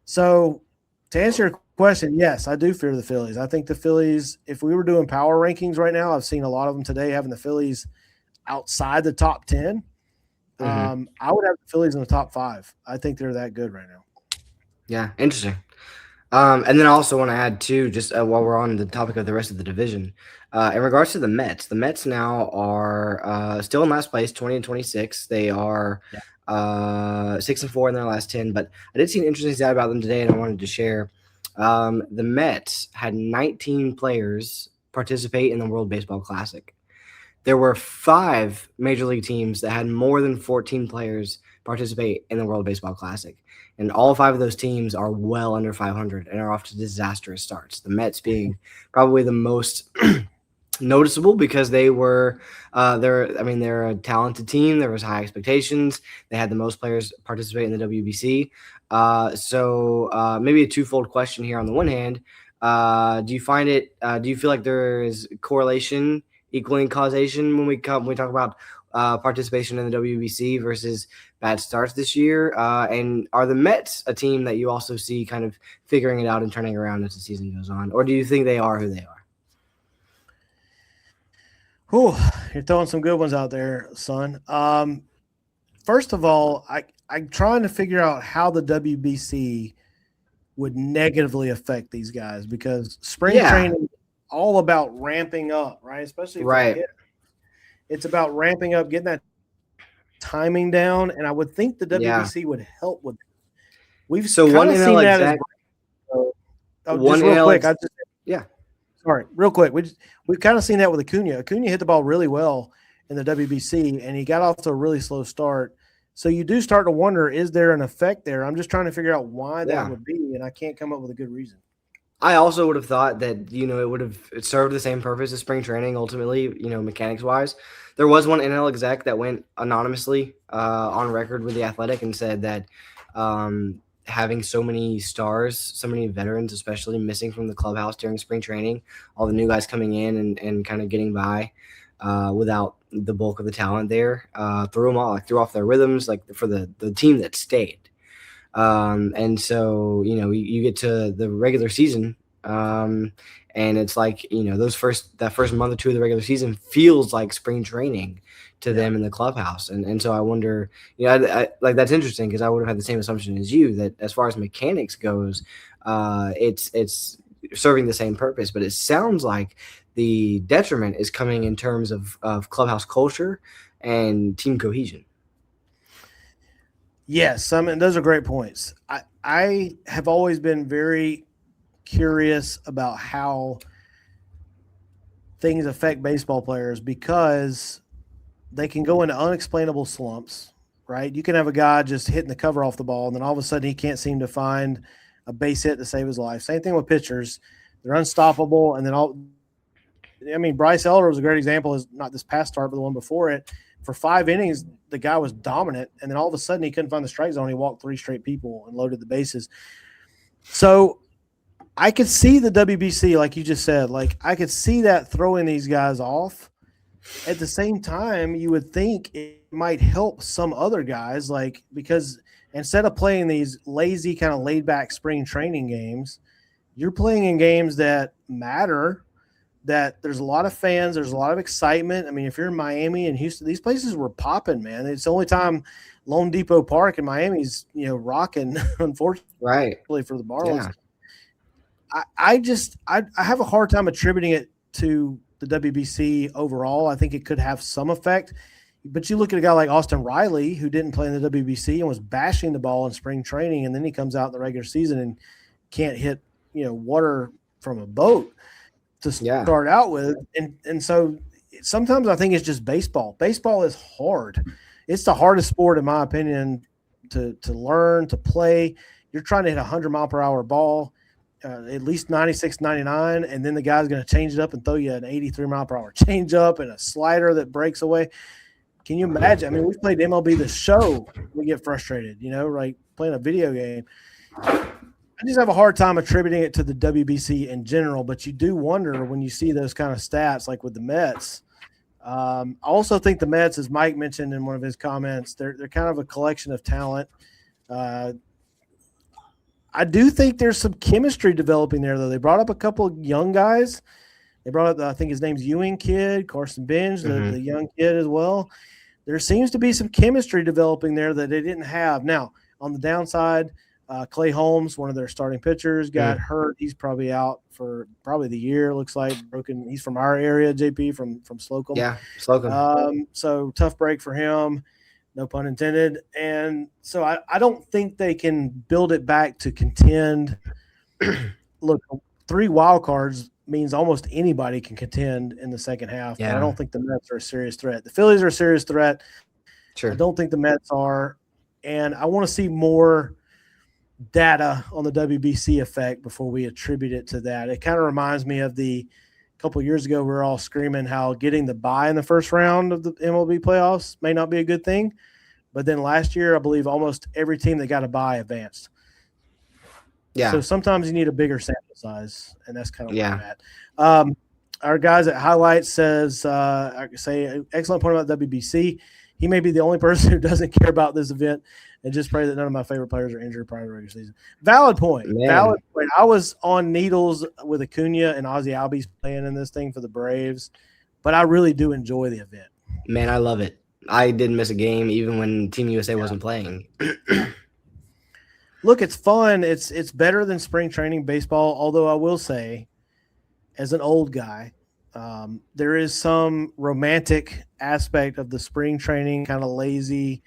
So to answer your question, yes, I do fear the Phillies. I think the Phillies, if we were doing power rankings right now, I've seen a lot of them today having the Phillies outside the top 10. I would have the Phillies in the top 5. I think they're that good right now. Yeah, interesting. And then I also want to add too, just while we're on the topic of the rest of the division, in regards to the Mets now are still in last place, 20-26. They are 6-4 in their last 10. But I did see an interesting stat about them today, and I wanted to share. The Mets had 19 players participate in the World Baseball Classic. There were 5 major league teams that had more than 14 players participate in the World Baseball Classic. And all 5 of those teams are well under 500 and are off to disastrous starts. The Mets being probably the most noticeable because they were they're a talented team. There was high expectations. They had the most players participate in the WBC. So maybe a twofold question here. On the one hand, do you feel like there is correlation equaling causation when we talk about participation in the WBC versus bad starts this year? And are the Mets a team that you also see kind of figuring it out and turning around as the season goes on? Or do you think they are who they are? Whew, you're throwing some good ones out there, son. First of all, I'm trying to figure out how the WBC would negatively affect these guys because spring training is all about ramping up, right? Especially it's about ramping up, getting that timing down, and I would think the WBC would help with it. We've kind of seen that as real quick. We've kind of seen that with Acuna. Acuna hit the ball really well in the WBC, and he got off to a really slow start. So you do start to wonder, is there an effect there? I'm just trying to figure out why that would be, and I can't come up with a good reason. I also would have thought that, it would have served the same purpose as spring training, ultimately, mechanics-wise. There was one NL exec that went anonymously on record with The Athletic and said that having so many stars, so many veterans, especially missing from the clubhouse during spring training, all the new guys coming in and kind of getting by without the bulk of the talent there, threw off their rhythms, like for the team that stayed. And so, you get to the regular season, and it's like, that first month or two of the regular season feels like spring training to them in the clubhouse. And so I wonder, like, that's interesting because I would have had the same assumption as you that as far as mechanics goes, it's serving the same purpose, but it sounds like the detriment is coming in terms of clubhouse culture and team cohesion. Yes, those are great points. I have always been very curious about how things affect baseball players because they can go into unexplainable slumps, right? You can have a guy just hitting the cover off the ball, and then all of a sudden he can't seem to find a base hit to save his life. Same thing with pitchers. They're unstoppable, and then Bryce Elder was a great example, is not this past start, but the one before it. For 5 innings, the guy was dominant, and then all of a sudden he couldn't find the strike zone. He walked 3 straight people and loaded the bases. So I could see the WBC, like you just said, like I could see that throwing these guys off. At the same time, you would think it might help some other guys, like because instead of playing these lazy kind of laid-back spring training games, you're playing in games that matter, that there's a lot of fans, there's a lot of excitement. I mean, if you're in Miami and Houston, these places were popping, man. It's the only time Lone Depot Park in Miami's, rocking, unfortunately, for the Marlins. Yeah. I have a hard time attributing it to the WBC overall. I think it could have some effect. But you look at a guy like Austin Riley, who didn't play in the WBC and was bashing the ball in spring training, and then he comes out in the regular season and can't hit, water from a boat to start out with. And so sometimes I think it's just baseball. Baseball is hard. It's the hardest sport, in my opinion, to learn, to play. You're trying to hit a 100-mile-per-hour ball, at least 96, 99, and then the guy's going to change it up and throw you an 83-mile-per-hour changeup and a slider that breaks away. Can you imagine? I mean, we've played MLB The Show. We get frustrated, like playing a video game. I just have a hard time attributing it to the WBC in general, but you do wonder when you see those kind of stats, like with the Mets. I also think the Mets, as Mike mentioned in one of his comments, they're kind of a collection of talent. I do think there's some chemistry developing there, though. They brought up a couple of young guys. They brought up, I think his name's Ewing kid, Carson Benj, the young kid as well. There seems to be some chemistry developing there that they didn't have. Now, on the downside, Clay Holmes, one of their starting pitchers, got hurt. He's probably out for probably the year. Looks like broken. He's from our area, JP, from Slocum. Yeah, Slocum. So tough break for him, no pun intended. And so I don't think they can build it back to contend. Look, 3 wild cards means almost anybody can contend in the second half. Yeah. But I don't think the Mets are a serious threat. The Phillies are a serious threat. Sure. I don't think the Mets are. And I want to see more data on the WBC effect before we attribute it to that. It kind of reminds me of the couple of years ago, we were all screaming how getting the bye in the first round of the MLB playoffs may not be a good thing. But then last year, I believe almost every team that got a bye advanced. Yeah. So sometimes you need a bigger sample size, and that's kind of where I'm at. Our guys at Highlights says, I say, excellent point about WBC. He may be the only person who doesn't care about this event, and just pray that none of my favorite players are injured prior to the regular season. Valid point. Man. Valid point. I was on needles with Acuna and Ozzie Albies playing in this thing for the Braves, but I really do enjoy the event. Man, I love it. I didn't miss a game even when Team USA wasn't playing. Look, it's fun. It's better than spring training baseball, although I will say, as an old guy, there is some romantic aspect of the spring training, kind of lazy,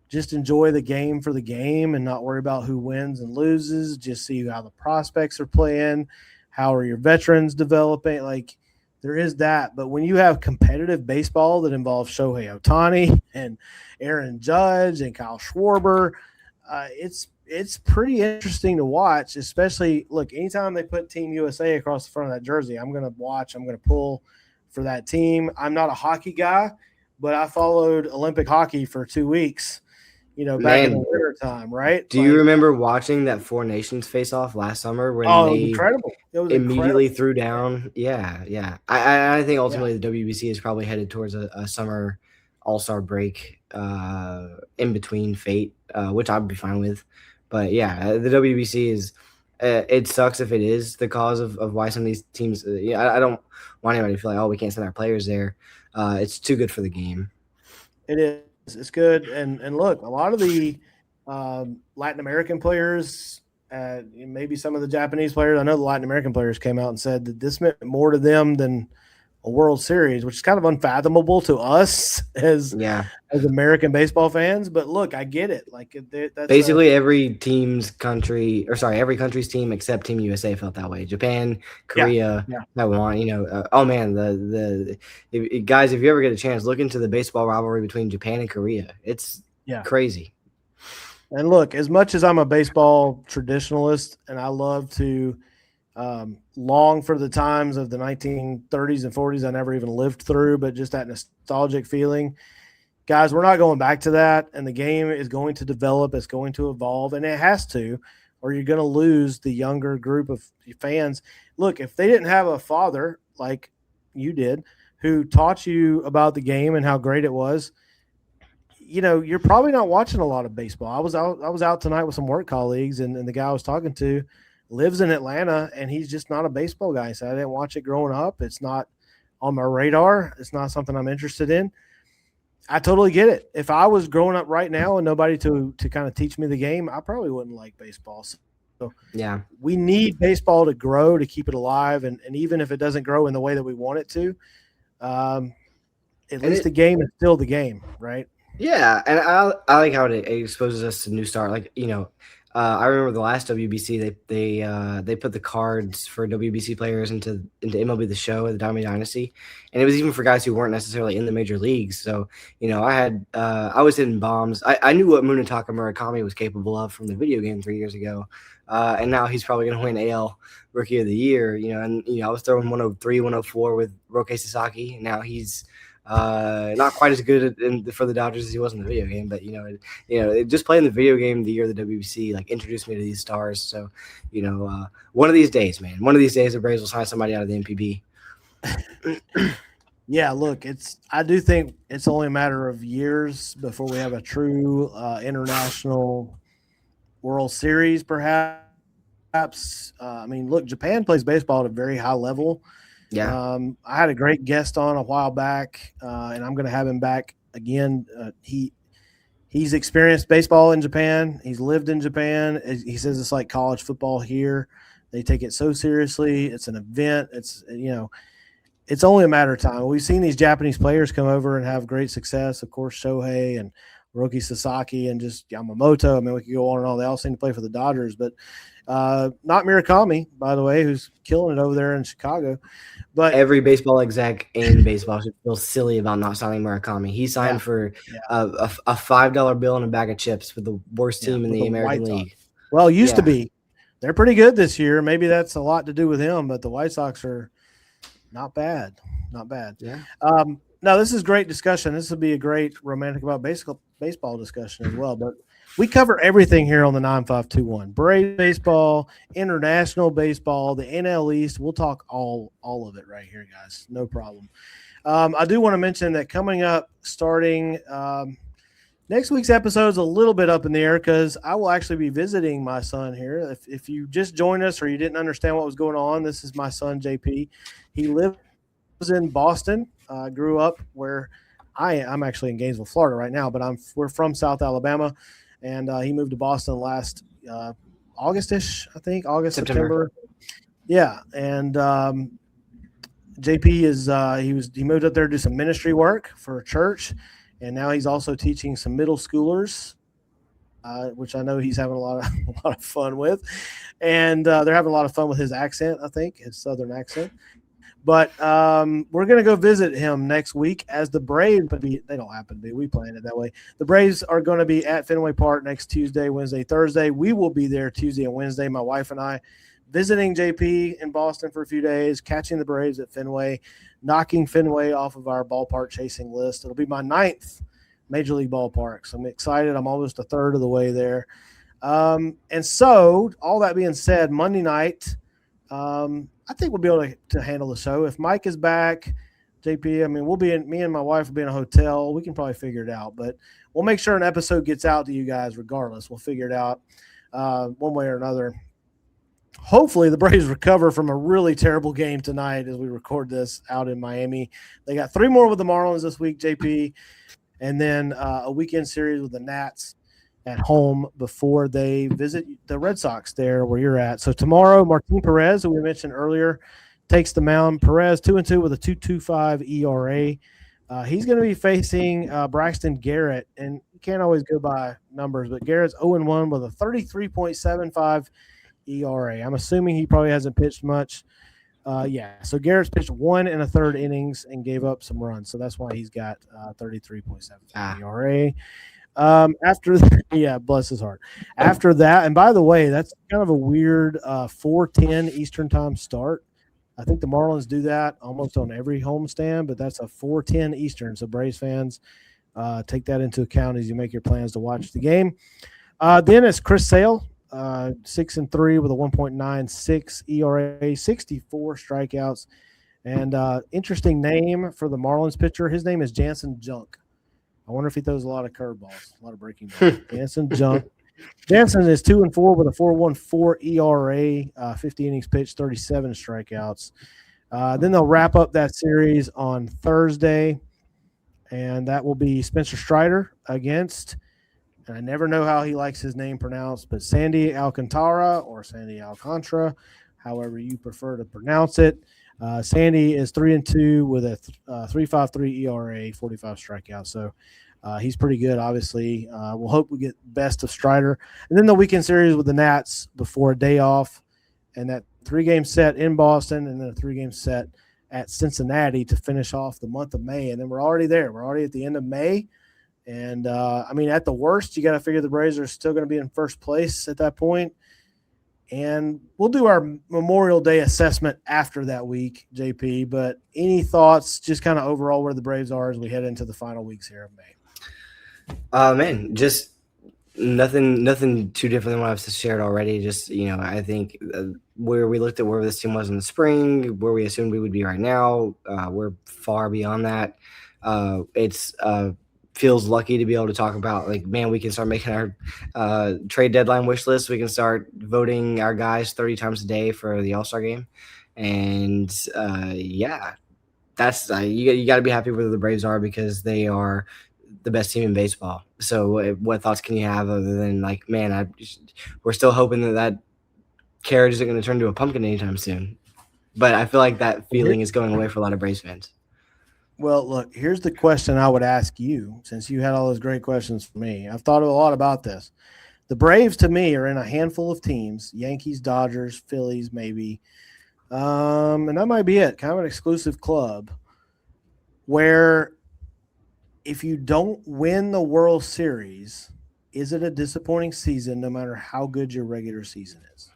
just enjoy the game for the game and not worry about who wins and loses. Just see how the prospects are playing. How are your veterans developing? Like, there is that. But when you have competitive baseball that involves Shohei Ohtani and Aaron Judge and Kyle Schwarber, it's pretty interesting to watch, especially, look, anytime they put Team USA across the front of that jersey, I'm going to watch, I'm going to pull for that team. I'm not a hockey guy, but I followed Olympic hockey for 2 weeks, back in the winter time, right? Do you remember watching that Four Nations face-off last summer when they incredible. It was immediately incredible. threw down? Yeah. I think ultimately the WBC is probably headed towards a summer all-star break in between fate, which I'd be fine with. But yeah, the WBC is it sucks if it is the cause of why some of these teams. I don't want anybody to feel like, we can't send our players there. It's too good for the game. It is. It's good. And look, a lot of the Latin American players, maybe some of the Japanese players, I know the Latin American players came out and said that this meant more to them than a World Series, which is kind of unfathomable to us as American baseball fans. But look, I get it. Like, that's basically every every country's team except Team USA felt that way. Japan, Korea, Taiwan. Oh man, guys, if you ever get a chance, look into the baseball rivalry between Japan and Korea. It's crazy. And look, as much as I'm a baseball traditionalist and I love to long for the times of the 1930s and 40s I never even lived through, but just that nostalgic feeling. Guys, we're not going back to that, and the game is going to develop. It's going to evolve, and it has to, or you're going to lose the younger group of fans. Look, if they didn't have a father like you did who taught you about the game and how great it was, you're probably not watching a lot of baseball. I was out tonight with some work colleagues, and the guy I was talking to lives in Atlanta, and he's just not a baseball guy. So I didn't watch it growing up. It's not on my radar. It's not something I'm interested in. I totally get it. If I was growing up right now and nobody to kind of teach me the game, I probably wouldn't like baseball. So we need baseball to grow, to keep it alive. And even if it doesn't grow in the way that we want it to, at least the game is still the game, right? Yeah, and I like how it exposes us to new stars. Like, I remember the last WBC, they put the cards for WBC players into MLB The Show at the Diamond Dynasty, and it was even for guys who weren't necessarily in the major leagues. So I was hitting bombs. I knew what Munetaka Murakami was capable of from the video game 3 years ago, and now he's probably going to win AL Rookie of the Year. And I was throwing 103, 104 with Roque Sasaki, and now he's Not quite as good for the Dodgers as he was in the video game, but just playing the video game the year of the WBC like introduced me to these stars. So, one of these days, man, the Braves will sign somebody out of the NPB. Yeah, look, I do think it's only a matter of years before we have a true international World Series, perhaps. I mean, look, Japan plays baseball at a very high level. Yeah. I had a great guest on a while back, and I'm going to have him back again. He's experienced baseball in Japan. He's lived in Japan. He says it's like college football here. They take it so seriously. It's an event. It's only a matter of time. We've seen these Japanese players come over and have great success. Of course, Shohei and Roki Sasaki and just Yamamoto. I mean, we could go on and on. They all seem to play for the Dodgers, but not Murakami, by the way, who's killing it over there in Chicago. But every baseball exec in baseball should feel silly about not signing Murakami. He signed for a $5 bill and a bag of chips with the worst team in the American League. Well, it used to be. They're pretty good this year. Maybe that's a lot to do with him, but the White Sox are not bad. Not bad. Yeah. No, this is great discussion. This will be a great romantic about baseball discussion as well. But we cover everything here on the 9521. Braves baseball, international baseball, the NL East. We'll talk all of it right here, guys. No problem. I do want to mention that coming up starting next week's episode is a little bit up in the air because I will actually be visiting my son here. If you just joined us or you didn't understand what was going on, this is my son, JP. He lives in Boston. Grew up where I'm actually in Gainesville, Florida right now, but we're from South Alabama, and he moved to Boston last August-ish, I think, September. Yeah, and JP he moved up there to do some ministry work for a church, and now he's also teaching some middle schoolers, which I know he's having a lot of fun with, and they're having a lot of fun with his accent. I think his Southern accent. But we're going to go visit him next week as the Braves, but they don't happen to be. We planned it that way. The Braves are going to be at Fenway Park next Tuesday, Wednesday, Thursday. We will be there Tuesday and Wednesday, my wife and I, visiting JP in Boston for a few days, catching the Braves at Fenway, knocking Fenway off of our ballpark chasing list. It'll be my 9th Major League ballpark. So I'm excited. I'm almost a third of the way there. And so all that being said, Monday night, I think we'll be able to handle the show. If Mike is back, JP, I mean, me and my wife will be in a hotel. We can probably figure it out, but we'll make sure an episode gets out to you guys regardless. We'll figure it out one way or another. Hopefully the Braves recover from a really terrible game tonight as we record this out in Miami. They got 3 more with the Marlins this week, JP, and then a weekend series with the Nats at home before they visit the Red Sox there where you're at. So tomorrow, Martin Perez, who we mentioned earlier, takes the mound. Perez 2-2 with a 2.25 ERA. He's going to be facing Braxton Garrett, and you can't always go by numbers, but Garrett's 0-1 with a 33.75 ERA. I'm assuming he probably hasn't pitched much. So Garrett's pitched 1 1/3 innings and gave up some runs, so that's why he's got 33.75 ERA. After bless his heart. After that, and by the way, that's kind of a weird 4:10 Eastern time start. I think the Marlins do that almost on every homestand, but that's a 4:10 Eastern. So Braves fans, take that into account as you make your plans to watch the game. Then it's Chris Sale, 6-3 with a 1.96 ERA, 64 strikeouts, and interesting name for the Marlins pitcher. His name is Jansen Junk. I wonder if he throws a lot of curveballs, a lot of breaking balls. Jansen Junk. Jansen is 2-4 with a 4.14 ERA, 50 innings pitched, 37 strikeouts. Then they'll wrap up that series on Thursday, and that will be Spencer Strider against, and I never know how he likes his name pronounced, but Sandy Alcantara or Sandy Alcantara, however you prefer to pronounce it. Sandy is 3-2 with a 3.53 ERA, 45 strikeouts. So he's pretty good, obviously. We'll hope we get best of Strider. And then the weekend series with the Nats before a day off, and that 3-game set in Boston, and then a 3-game set at Cincinnati to finish off the month of May. And then we're already there. We're already at the end of May. And, at the worst, you got to figure the Braves are still going to be in first place at that point. And we'll do our Memorial Day assessment after that week, JP. But any thoughts, just kind of overall where the Braves are as we head into the final weeks here of May? Man, just nothing too different than what I've shared already. Just, I think where we looked at where this team was in the spring, where we assumed we would be right now, we're far beyond that. It's feels lucky to be able to talk about, like, man, we can start making our trade deadline wish list. We can start voting our guys 30 times a day for the All-Star game. And yeah, that's you got to be happy where the Braves are, because they are the best team in baseball. So what thoughts can you have other than, like, man, we're still hoping that carriage isn't going to turn into a pumpkin anytime soon. But I feel like that feeling is going away for a lot of Braves fans. Well, look, here's the question I would ask you, since you had all those great questions for me. I've thought a lot about this. The Braves, to me, are in a handful of teams: Yankees, Dodgers, Phillies, maybe. And that might be it, kind of an exclusive club where if you don't win the World Series, is it a disappointing season no matter how good your regular season is?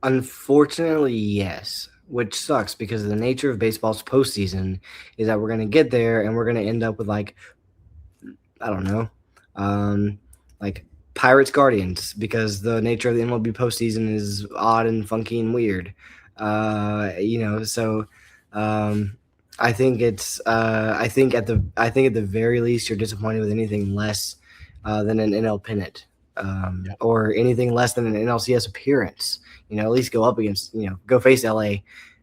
Unfortunately, yes, which sucks because the nature of baseball's postseason is that we're going to get there and we're going to end up with, like, I don't know, like Pirates Guardians, because the nature of the MLB postseason is odd and funky and weird. So I think it's I think at the very least you're disappointed with anything less than an NL pennant, or anything less than an NLCS appearance. At least go up against, go face LA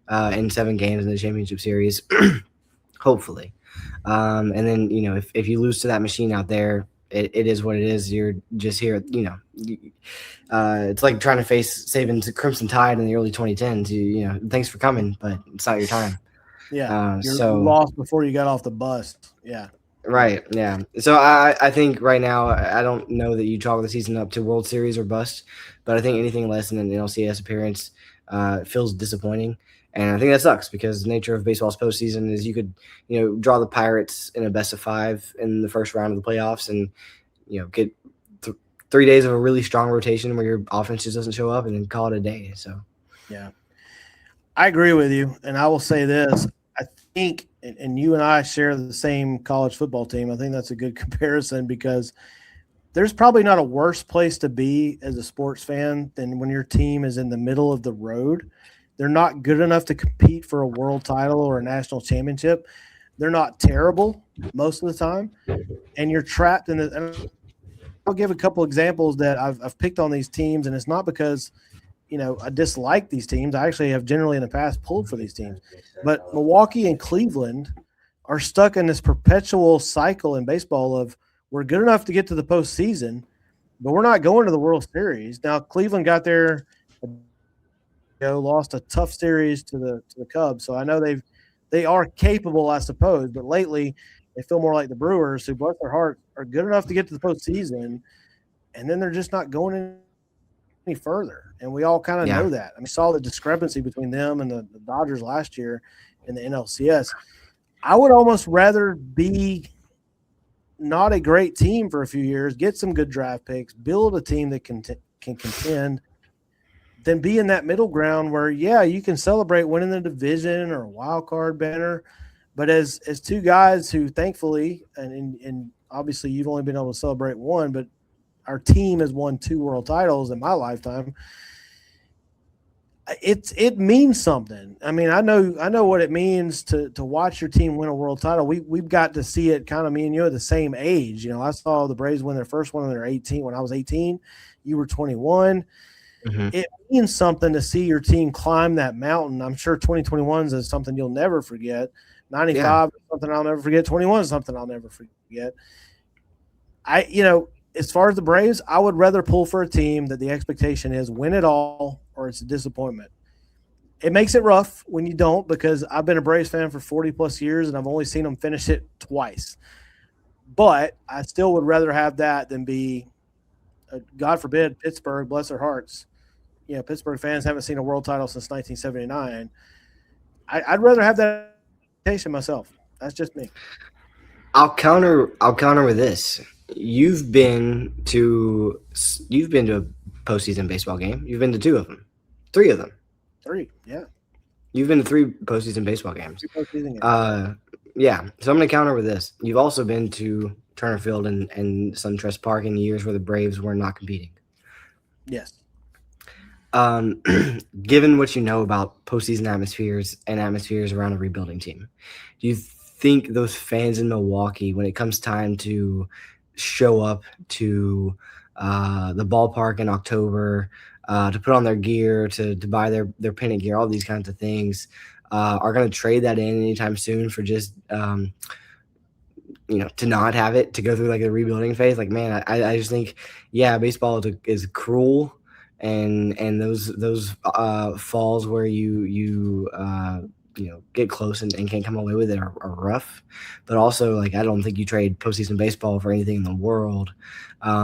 in 7 games in the championship series, hopefully. And then, if you lose to that machine out there, it is what it is. You're just here, it's like trying to face saving Crimson Tide in the early 2010s. Thanks for coming, but it's not your time. Yeah. You lost before you got off the bus. Yeah. Right. Yeah. So I think right now, I don't know that you chalk the season up to World Series or bust, but I think anything less than an NLCS appearance feels disappointing. And I think that sucks because the nature of baseball's postseason is you could, draw the Pirates in a best of 5 in the first round of the playoffs and, get 3 days of a really strong rotation where your offense just doesn't show up and then call it a day. So, yeah, I agree with you. And I will say this. I think, and you and I share the same college football team, I think that's a good comparison because there's probably not a worse place to be as a sports fan than when your team is in the middle of the road. They're not good enough to compete for a world title or a national championship. They're not terrible most of the time. And you're trapped in it. And I'll give a couple examples that I've picked on these teams, and it's not because – I dislike these teams. I actually have generally in the past pulled for these teams. But Milwaukee and Cleveland are stuck in this perpetual cycle in baseball of we're good enough to get to the postseason, but we're not going to the World Series. Now, Cleveland got there, lost a tough series to the Cubs. So I know they are capable, I suppose, but lately they feel more like the Brewers, who, bless their heart, are good enough to get to the postseason, and then they're just not going any further. And we all kind of know that. I mean, saw the discrepancy between them and the Dodgers last year in the NLCS. I would almost rather be not a great team for a few years, get some good draft picks, build a team that can contend, than be in that middle ground where, yeah, you can celebrate winning the division or a wild card banner. But as 2 guys who thankfully, and obviously you've only been able to celebrate 1, but our team has won 2 world titles in my lifetime. It means something. I mean, I know what it means to watch your team win a world title. We've got to see it kind of, me and you at the same age. I saw the Braves win their first one when they were 18. When I was 18, you were 21. Mm-hmm. It means something to see your team climb that mountain. I'm sure 2021 is something you'll never forget. 95 is something I'll never forget. 21 is something I'll never forget. As far as the Braves, I would rather pull for a team that the expectation is win it all or it's a disappointment. It makes it rough when you don't, because I've been a Braves fan for 40-plus years, and I've only seen them finish it twice. But I still would rather have that than be, God forbid, Pittsburgh, bless their hearts. Pittsburgh fans haven't seen a world title since 1979. I'd rather have that expectation myself. That's just me. I'll counter with this. You've been to postseason baseball game. You've been to 2 of them, 3 of them. 3, yeah. You've been to 3 postseason baseball games. 3 postseason games. Yeah. So I'm going to counter with this. You've also been to Turner Field and SunTrust Park in years where the Braves were not competing. Yes. Given what you know about postseason atmospheres and atmospheres around a rebuilding team, do you think those fans in Milwaukee, when it comes time to show up to the ballpark in October, to put on their gear, to buy their pennant gear, all these kinds of things, are going to trade that in anytime soon for just to not have it, to go through like a rebuilding phase? Like, man, I just think, yeah, baseball is cruel, and those falls where you get close and can't come away with it are rough. But also, like, I don't think you trade postseason baseball for anything in the world.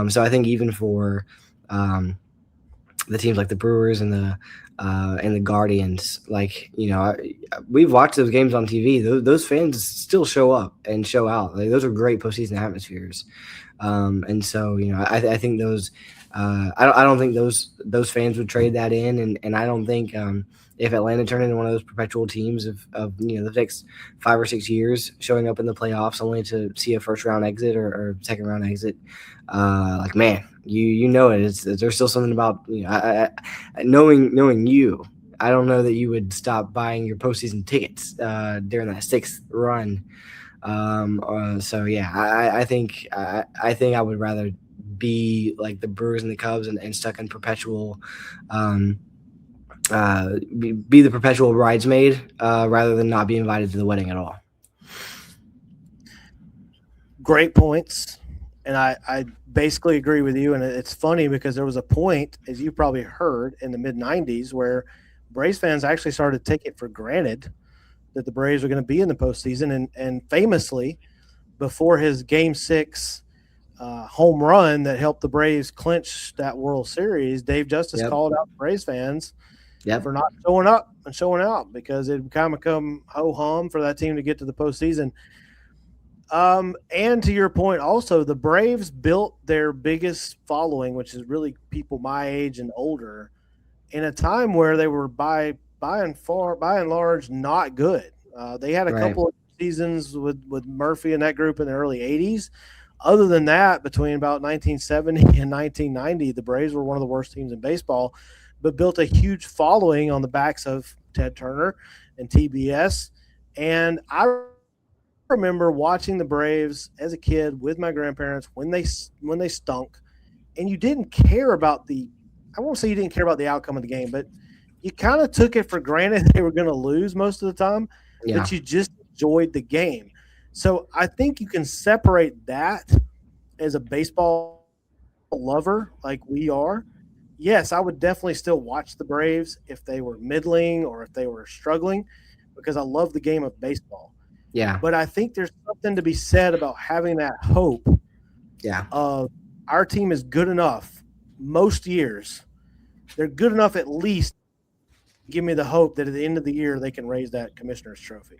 So I think even for the teams like the Brewers and the Guardians, like, we've watched those games on TV. Those fans still show up and show out. Like, those are great postseason atmospheres. And so, I think those. I don't think those fans would trade that in, and I don't think if Atlanta turned into one of those perpetual teams of the next 5 or 6 years showing up in the playoffs only to see a first round exit or second round exit, like, man, there's still something about knowing you. I don't know that you would stop buying your postseason tickets during that 6th run. So yeah, I think I would rather be like the Brewers and the Cubs and stuck in perpetual be the perpetual bridesmaid rather than not be invited to the wedding at all. Great points, and I basically agree with you. And it's funny because there was a point, as you probably heard, in the mid-90s where Braves fans actually started to take it for granted that the Braves were going to be in the postseason, and famously, before his Game 6 home run that helped the Braves clinch that World Series, Dave Justice called out Braves fans for not showing up and showing out because it kind of come ho-hum for that team to get to the postseason. And to your point, also, the Braves built their biggest following, which is really people my age and older, in a time where they were by and large not good. They had a couple of seasons with Murphy and that group in the early 80s. Other than that, between about 1970 and 1990, the Braves were one of the worst teams in baseball, but built a huge following on the backs of Ted Turner and TBS. And I remember watching the Braves as a kid with my grandparents when they stunk, and you didn't care about I won't say you didn't care about the outcome of the game, but you kind of took it for granted they were going to lose most of the time, but you just enjoyed the game. So I think you can separate that as a baseball lover like we are. Yes, I would definitely still watch the Braves if they were middling or if they were struggling because I love the game of baseball. Yeah. But I think there's something to be said about having that hope of our team is good enough most years. They're good enough at least to give me the hope that at the end of the year they can raise that commissioner's trophy.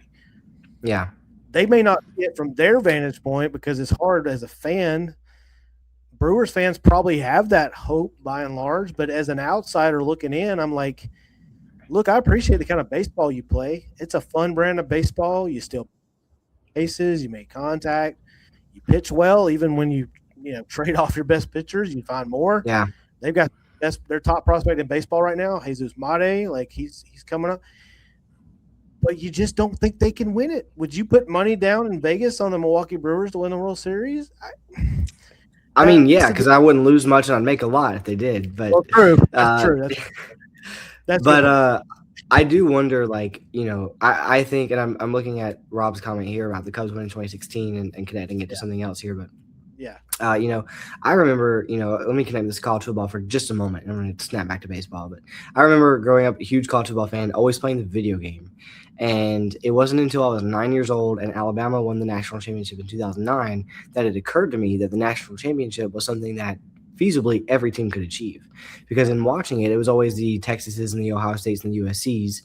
Yeah. They may not see it from their vantage point because it's hard as a fan. Brewers fans probably have that hope by and large, but as an outsider looking in, I'm like, look, I appreciate the kind of baseball you play. It's a fun brand of baseball. You still bases, you make contact, you pitch well. Even when you trade off your best pitchers, you find more. Yeah, they've got their top prospect in baseball right now, Jesus Mate. Like he's coming up. But you just don't think they can win it. Would you put money down in Vegas on the Milwaukee Brewers to win the World Series? I mean, yeah, because I wouldn't lose much and I'd make a lot if they did. But true. That's true. That's but I do wonder, like, I think, and I'm looking at Rob's comment here about the Cubs winning 2016 and connecting it to something else here, but yeah. I remember, let me connect this college football for just a moment. I'm going to snap back to baseball, but I remember growing up a huge college football fan, always playing the video game. And it wasn't until I was 9 years old and Alabama won the national championship in 2009 that it occurred to me that the national championship was something that feasibly every team could achieve. Because in watching it, it was always the Texases and the Ohio States and the USCs.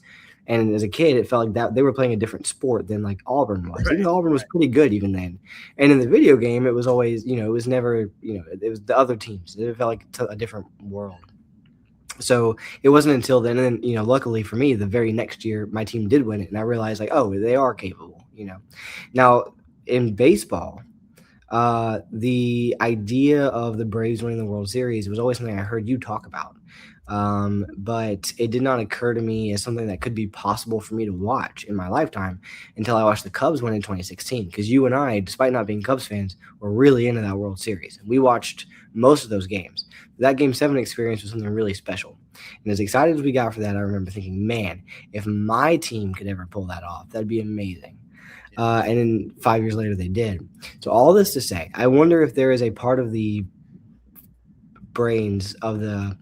And as a kid, it felt like that they were playing a different sport than like Auburn was. Right. Even Auburn was pretty good even then. And in the video game, it was always, it was never, it was the other teams. It felt like a different world. So it wasn't until then, and then, luckily for me, the very next year, my team did win it, and I realized like, oh, they are capable. Now in baseball, the idea of the Braves winning the World Series was always something I heard you talk about. But it did not occur to me as something that could be possible for me to watch in my lifetime until I watched the Cubs win in 2016. Because you and I, despite not being Cubs fans, were really into that World Series. We watched most of those games. That Game 7 experience was something really special. And as excited as we got for that, I remember thinking, man, if my team could ever pull that off, that'd be amazing. And then 5 years later, they did. So all this to say, I wonder if there is a part of the brains of the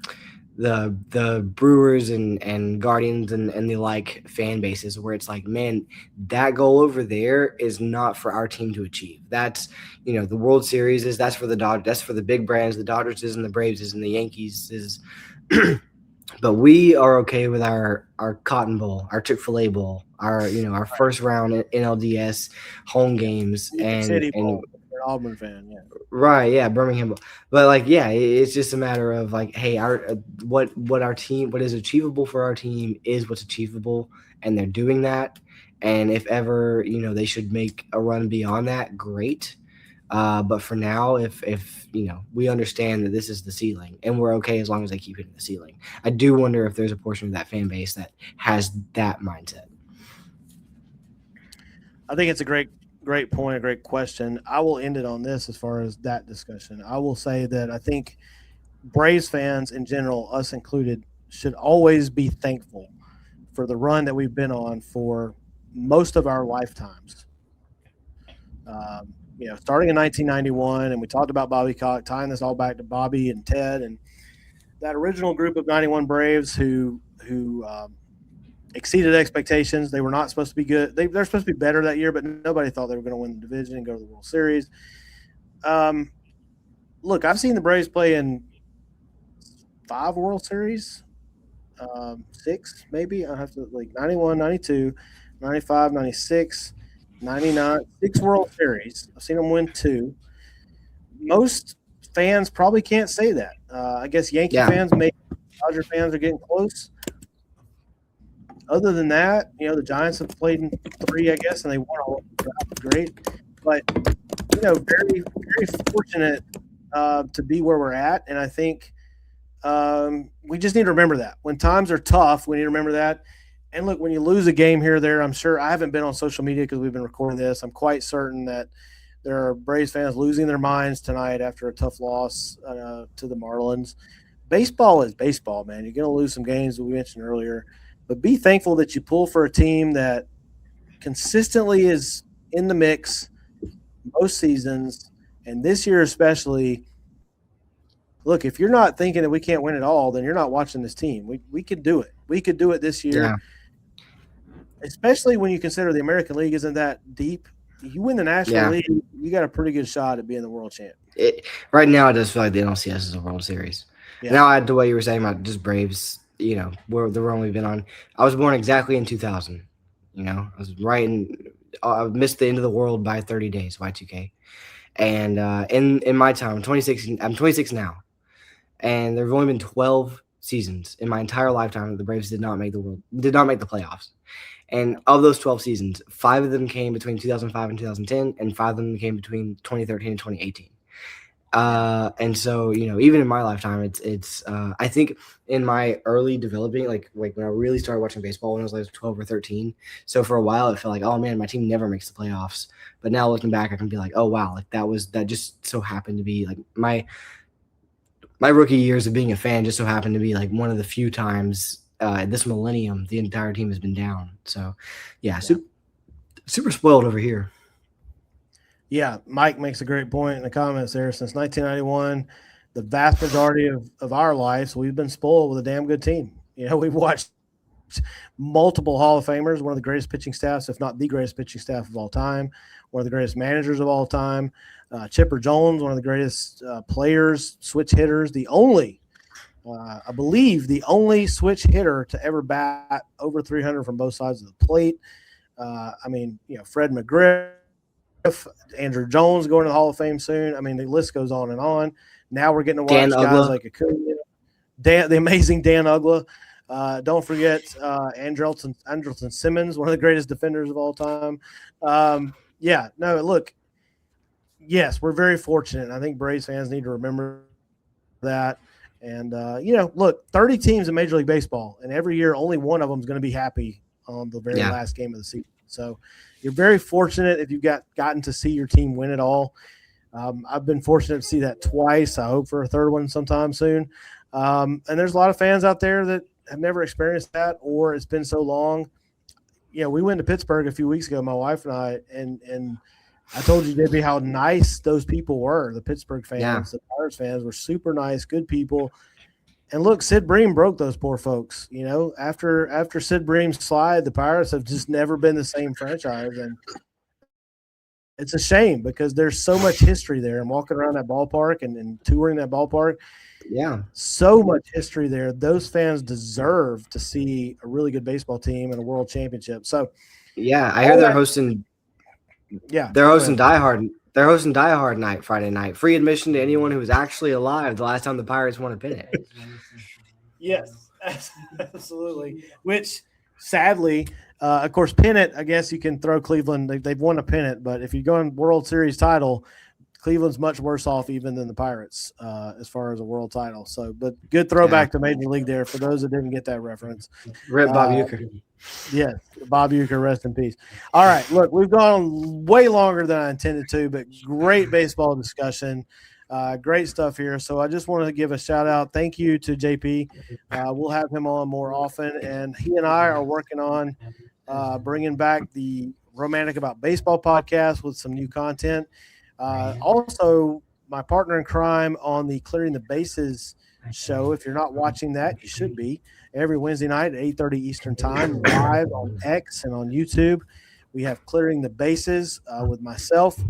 Brewers and Guardians and the like fan bases where it's like, man, that goal over there is not for our team to achieve. That's the World Series that's for the Dodgers, that's for the big brands. The Dodgers is and the Braves is and the Yankees is. But we are okay with our Cotton Bowl, our Chick-fil-A Bowl, our first round NLDS home games, City and Bowl. You're an Auburn fan, yeah. right, yeah, Birmingham. But like, yeah, it's just a matter of like, hey, what our team, what is achievable for our team is what's achievable, and they're doing that. And if ever they should make a run beyond that, great. But for now, if we understand that this is the ceiling, and we're okay as long as they keep hitting the ceiling. I do wonder if there's a portion of that fan base that has that mindset. I think it's a great point, a great question. I will end it on this as far as that discussion. I will say that I think Braves fans in general, us included, should always be thankful for the run that we've been on for most of our lifetimes. Starting in 1991, and we talked about Bobby Cox, tying this all back to Bobby and Ted and that original group of 91 Braves who exceeded expectations. They were not supposed to be good. They're supposed to be better that year, but nobody thought they were going to win the division and go to the World Series. Look, I've seen the Braves play in 5 World Series, 6 maybe. I have to 91, 92, 95, 96, 99, 6 World Series. I've seen them win 2. Most fans probably can't say that. I guess Yankee fans, maybe Dodger fans are getting close. Other than that, the Giants have played in 3, I guess, and they won all of them. Great. But, very, very fortunate to be where we're at. And I think we just need to remember that. When times are tough, we need to remember that. And look, when you lose a game here or there, I'm sure I haven't been on social media because we've been recording this. I'm quite certain that there are Braves fans losing their minds tonight after a tough loss to the Marlins. Baseball is baseball, man. You're going to lose some games that we mentioned earlier. But be thankful that you pull for a team that consistently is in the mix most seasons, and this year especially. Look, if you're not thinking that we can't win it all, then you're not watching this team. We could do it. We could do it this year, especially when you consider the American League isn't that deep. You win the National League, you got a pretty good shot at being the world champ. Right now, it does feel like the NLCS is a World Series. Yeah. Now, add to what you were saying about just Braves. Where the run we've been on. I was born exactly in 2000. I was I missed the end of the world by 30 days, Y2K. And in my time, I'm 26 now. And there have only been 12 seasons in my entire lifetime that the Braves did not make the playoffs. And of those 12 seasons, 5 of them came between 2005 and 2010, and 5 of them came between 2013 and 2018. And so, even in my lifetime, it's I think in my early developing, like when I really started watching baseball when I was like 12 or 13. So for a while, it felt like, oh man, my team never makes the playoffs. But now looking back, I can be like, oh wow, like that just so happened to be like my rookie years of being a fan just so happened to be like one of the few times this millennium the entire team has been down. So yeah. Super spoiled over here. Yeah, Mike makes a great point in the comments there. Since 1991, the vast majority of our lives, we've been spoiled with a damn good team. We've watched multiple Hall of Famers, one of the greatest pitching staffs, if not the greatest pitching staff of all time, one of the greatest managers of all time, Chipper Jones, one of the greatest players, switch hitters, I believe the only switch hitter to ever bat over 300 from both sides of the plate. Fred McGriff, Andrew Jones going to the Hall of Fame soon. I mean, the list goes on and on. Now we're getting to watch guys like Acuna, the amazing Dan Ugla. Don't forget Andrelton Simmons, one of the greatest defenders of all time. Look, yes, we're very fortunate. I think Braves fans need to remember that. And, look, 30 teams in Major League Baseball, and every year only one of them is going to be happy on the very last game of the season. So you're very fortunate if you've gotten to see your team win it all. I've been fortunate to see that twice. I hope for a third one sometime soon. And there's a lot of fans out there that have never experienced that, or it's been so long. We went to Pittsburgh a few weeks ago, my wife and I, and I told you, Debbie, how nice those people were. The Pittsburgh fans, the Pirates fans were super nice, good people. And look, Sid Bream broke those poor folks. After Sid Bream's slide, the Pirates have just never been the same franchise. And it's a shame because there's so much history there. And walking around that ballpark and touring that ballpark, so much history there. Those fans deserve to see a really good baseball team and a world championship. So, I hear they're hosting. Yeah, they're hosting Die Hard. They're hosting Die Hard night Friday night. Free admission to anyone who was actually alive the last time the Pirates won a pennant. Yes, absolutely. Which, sadly, of course, pennant. I guess you can throw Cleveland. They've won a pennant, but if you go on World Series title, Cleveland's much worse off even than the Pirates as far as a world title. So, but good throwback to Major League there for those that didn't get that reference. Rip Bob Uecker. Yes, Bob Uecker, rest in peace. All right, look, we've gone way longer than I intended to, but great baseball discussion. Great stuff here. So I just want to give a shout out. Thank you to JP. We'll have him on more often, and he and I are working on bringing back the Romantic About Baseball podcast with some new content. Also, my partner in crime on the Clearing the Bases show. If you're not watching that, you should be. Every Wednesday night at 8:30 Eastern Time, live on X and on YouTube. We have Clearing the Bases with myself,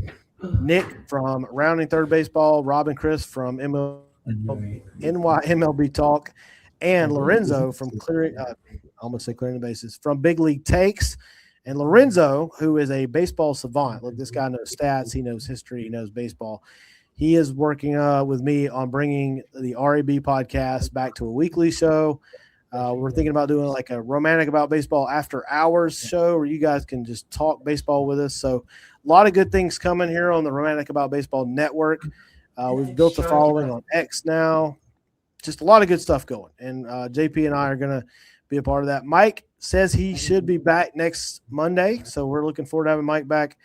Nick from Rounding Third Baseball, Rob and Chris from NYMLB Talk, and Lorenzo from Clearing the Bases from Big League Takes. And Lorenzo, who is a baseball savant, look, this guy knows stats, he knows history, he knows baseball. He is working with me on bringing the RAB podcast back to a weekly show. We're thinking about doing like a Romantic About Baseball after hours show where you guys can just talk baseball with us. So a lot of good things coming here on the Romantic About Baseball network. We've built a following on X now. Just a lot of good stuff going. And JP and I are going to be a part of that. Mike says he should be back next Monday. So we're looking forward to having Mike back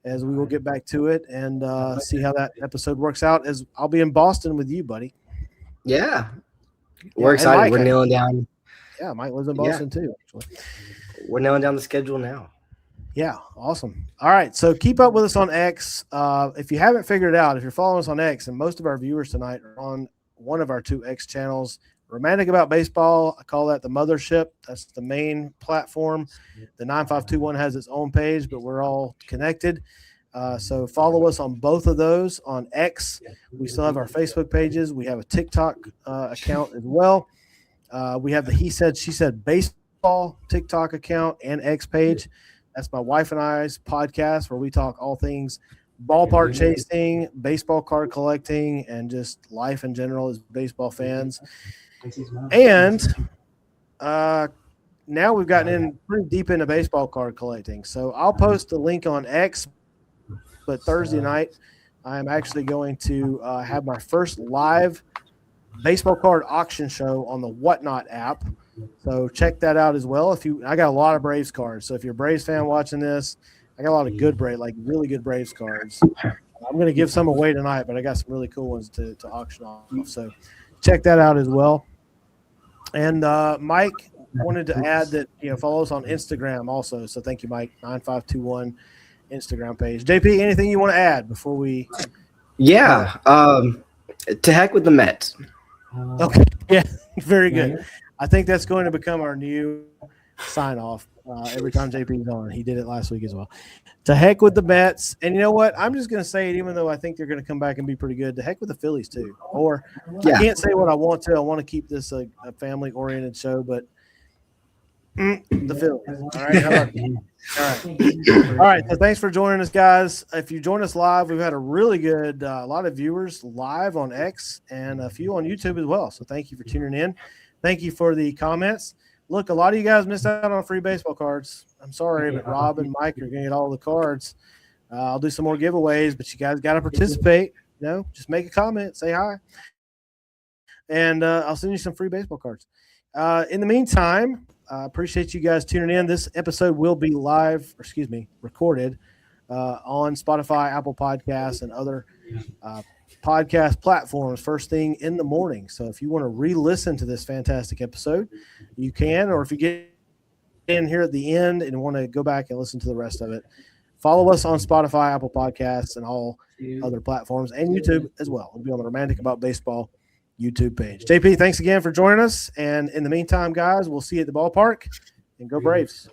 as we will get back to it and see how that episode works out. As I'll be in Boston with you, buddy. Yeah. We're excited. Mike, we're nailing down. Yeah, Mike lives in Boston too, actually. We're nailing down the schedule now. Yeah, awesome. All right, so keep up with us on X. If you haven't figured it out, if you're following us on X, and most of our viewers tonight are on one of our two X channels, Romantic About Baseball, I call that the mothership. That's the main platform. The 9521 has its own page, but we're all connected. So follow us on both of those on X. We still have our Facebook pages. We have a TikTok account as well. We have the He Said, She Said Baseball TikTok account and X page. That's my wife and I's podcast where we talk all things ballpark chasing, baseball card collecting, and just life in general as baseball fans. And now we've gotten in pretty deep into baseball card collecting. So I'll post a link on X, but Thursday night I'm actually going to have my first live baseball card auction show on the Whatnot app. So check that out as well. I got a lot of Braves cards. So if you're a Braves fan watching this, I got a lot of good really good Braves cards. I'm going to give some away tonight, but I got some really cool ones to auction off. So check that out as well. And Mike wanted to add that, follow us on Instagram also. So thank you, Mike. 9521 Instagram page. JP, anything you want to add before we? Yeah. To heck with the Mets. Okay. Yeah. Very good. I think that's going to become our new sign off every time JP's on. He did it last week as well. To heck with the Mets. And you know what? I'm just going to say it, even though I think they're going to come back and be pretty good. To heck with the Phillies too. Or I can't say what I want to. I want to keep this a family-oriented show, but The Phillies. All right. How about that? All right. So thanks for joining us, guys. If you join us live, we've had a really good, a lot of viewers live on X and a few on YouTube as well. So thank you for tuning in. Thank you for the comments. Look, a lot of you guys missed out on free baseball cards. I'm sorry, but Rob and Mike are going to get all the cards. I'll do some more giveaways, but you guys got to participate. You know, just make a comment, say hi, and I'll send you some free baseball cards. In the meantime, I appreciate you guys tuning in. This episode will be recorded on Spotify, Apple Podcasts, and other podcast platforms first thing in the morning. So if you want to re-listen to this fantastic episode, you can, or if you get in here at the end and want to go back and listen to the rest of it, follow us on Spotify, Apple Podcasts, and all other platforms, and YouTube as well. It'll be on the Romantic About Baseball YouTube page. JP, thanks again for joining us. And in the meantime, guys, we'll see you at the ballpark, and go Braves.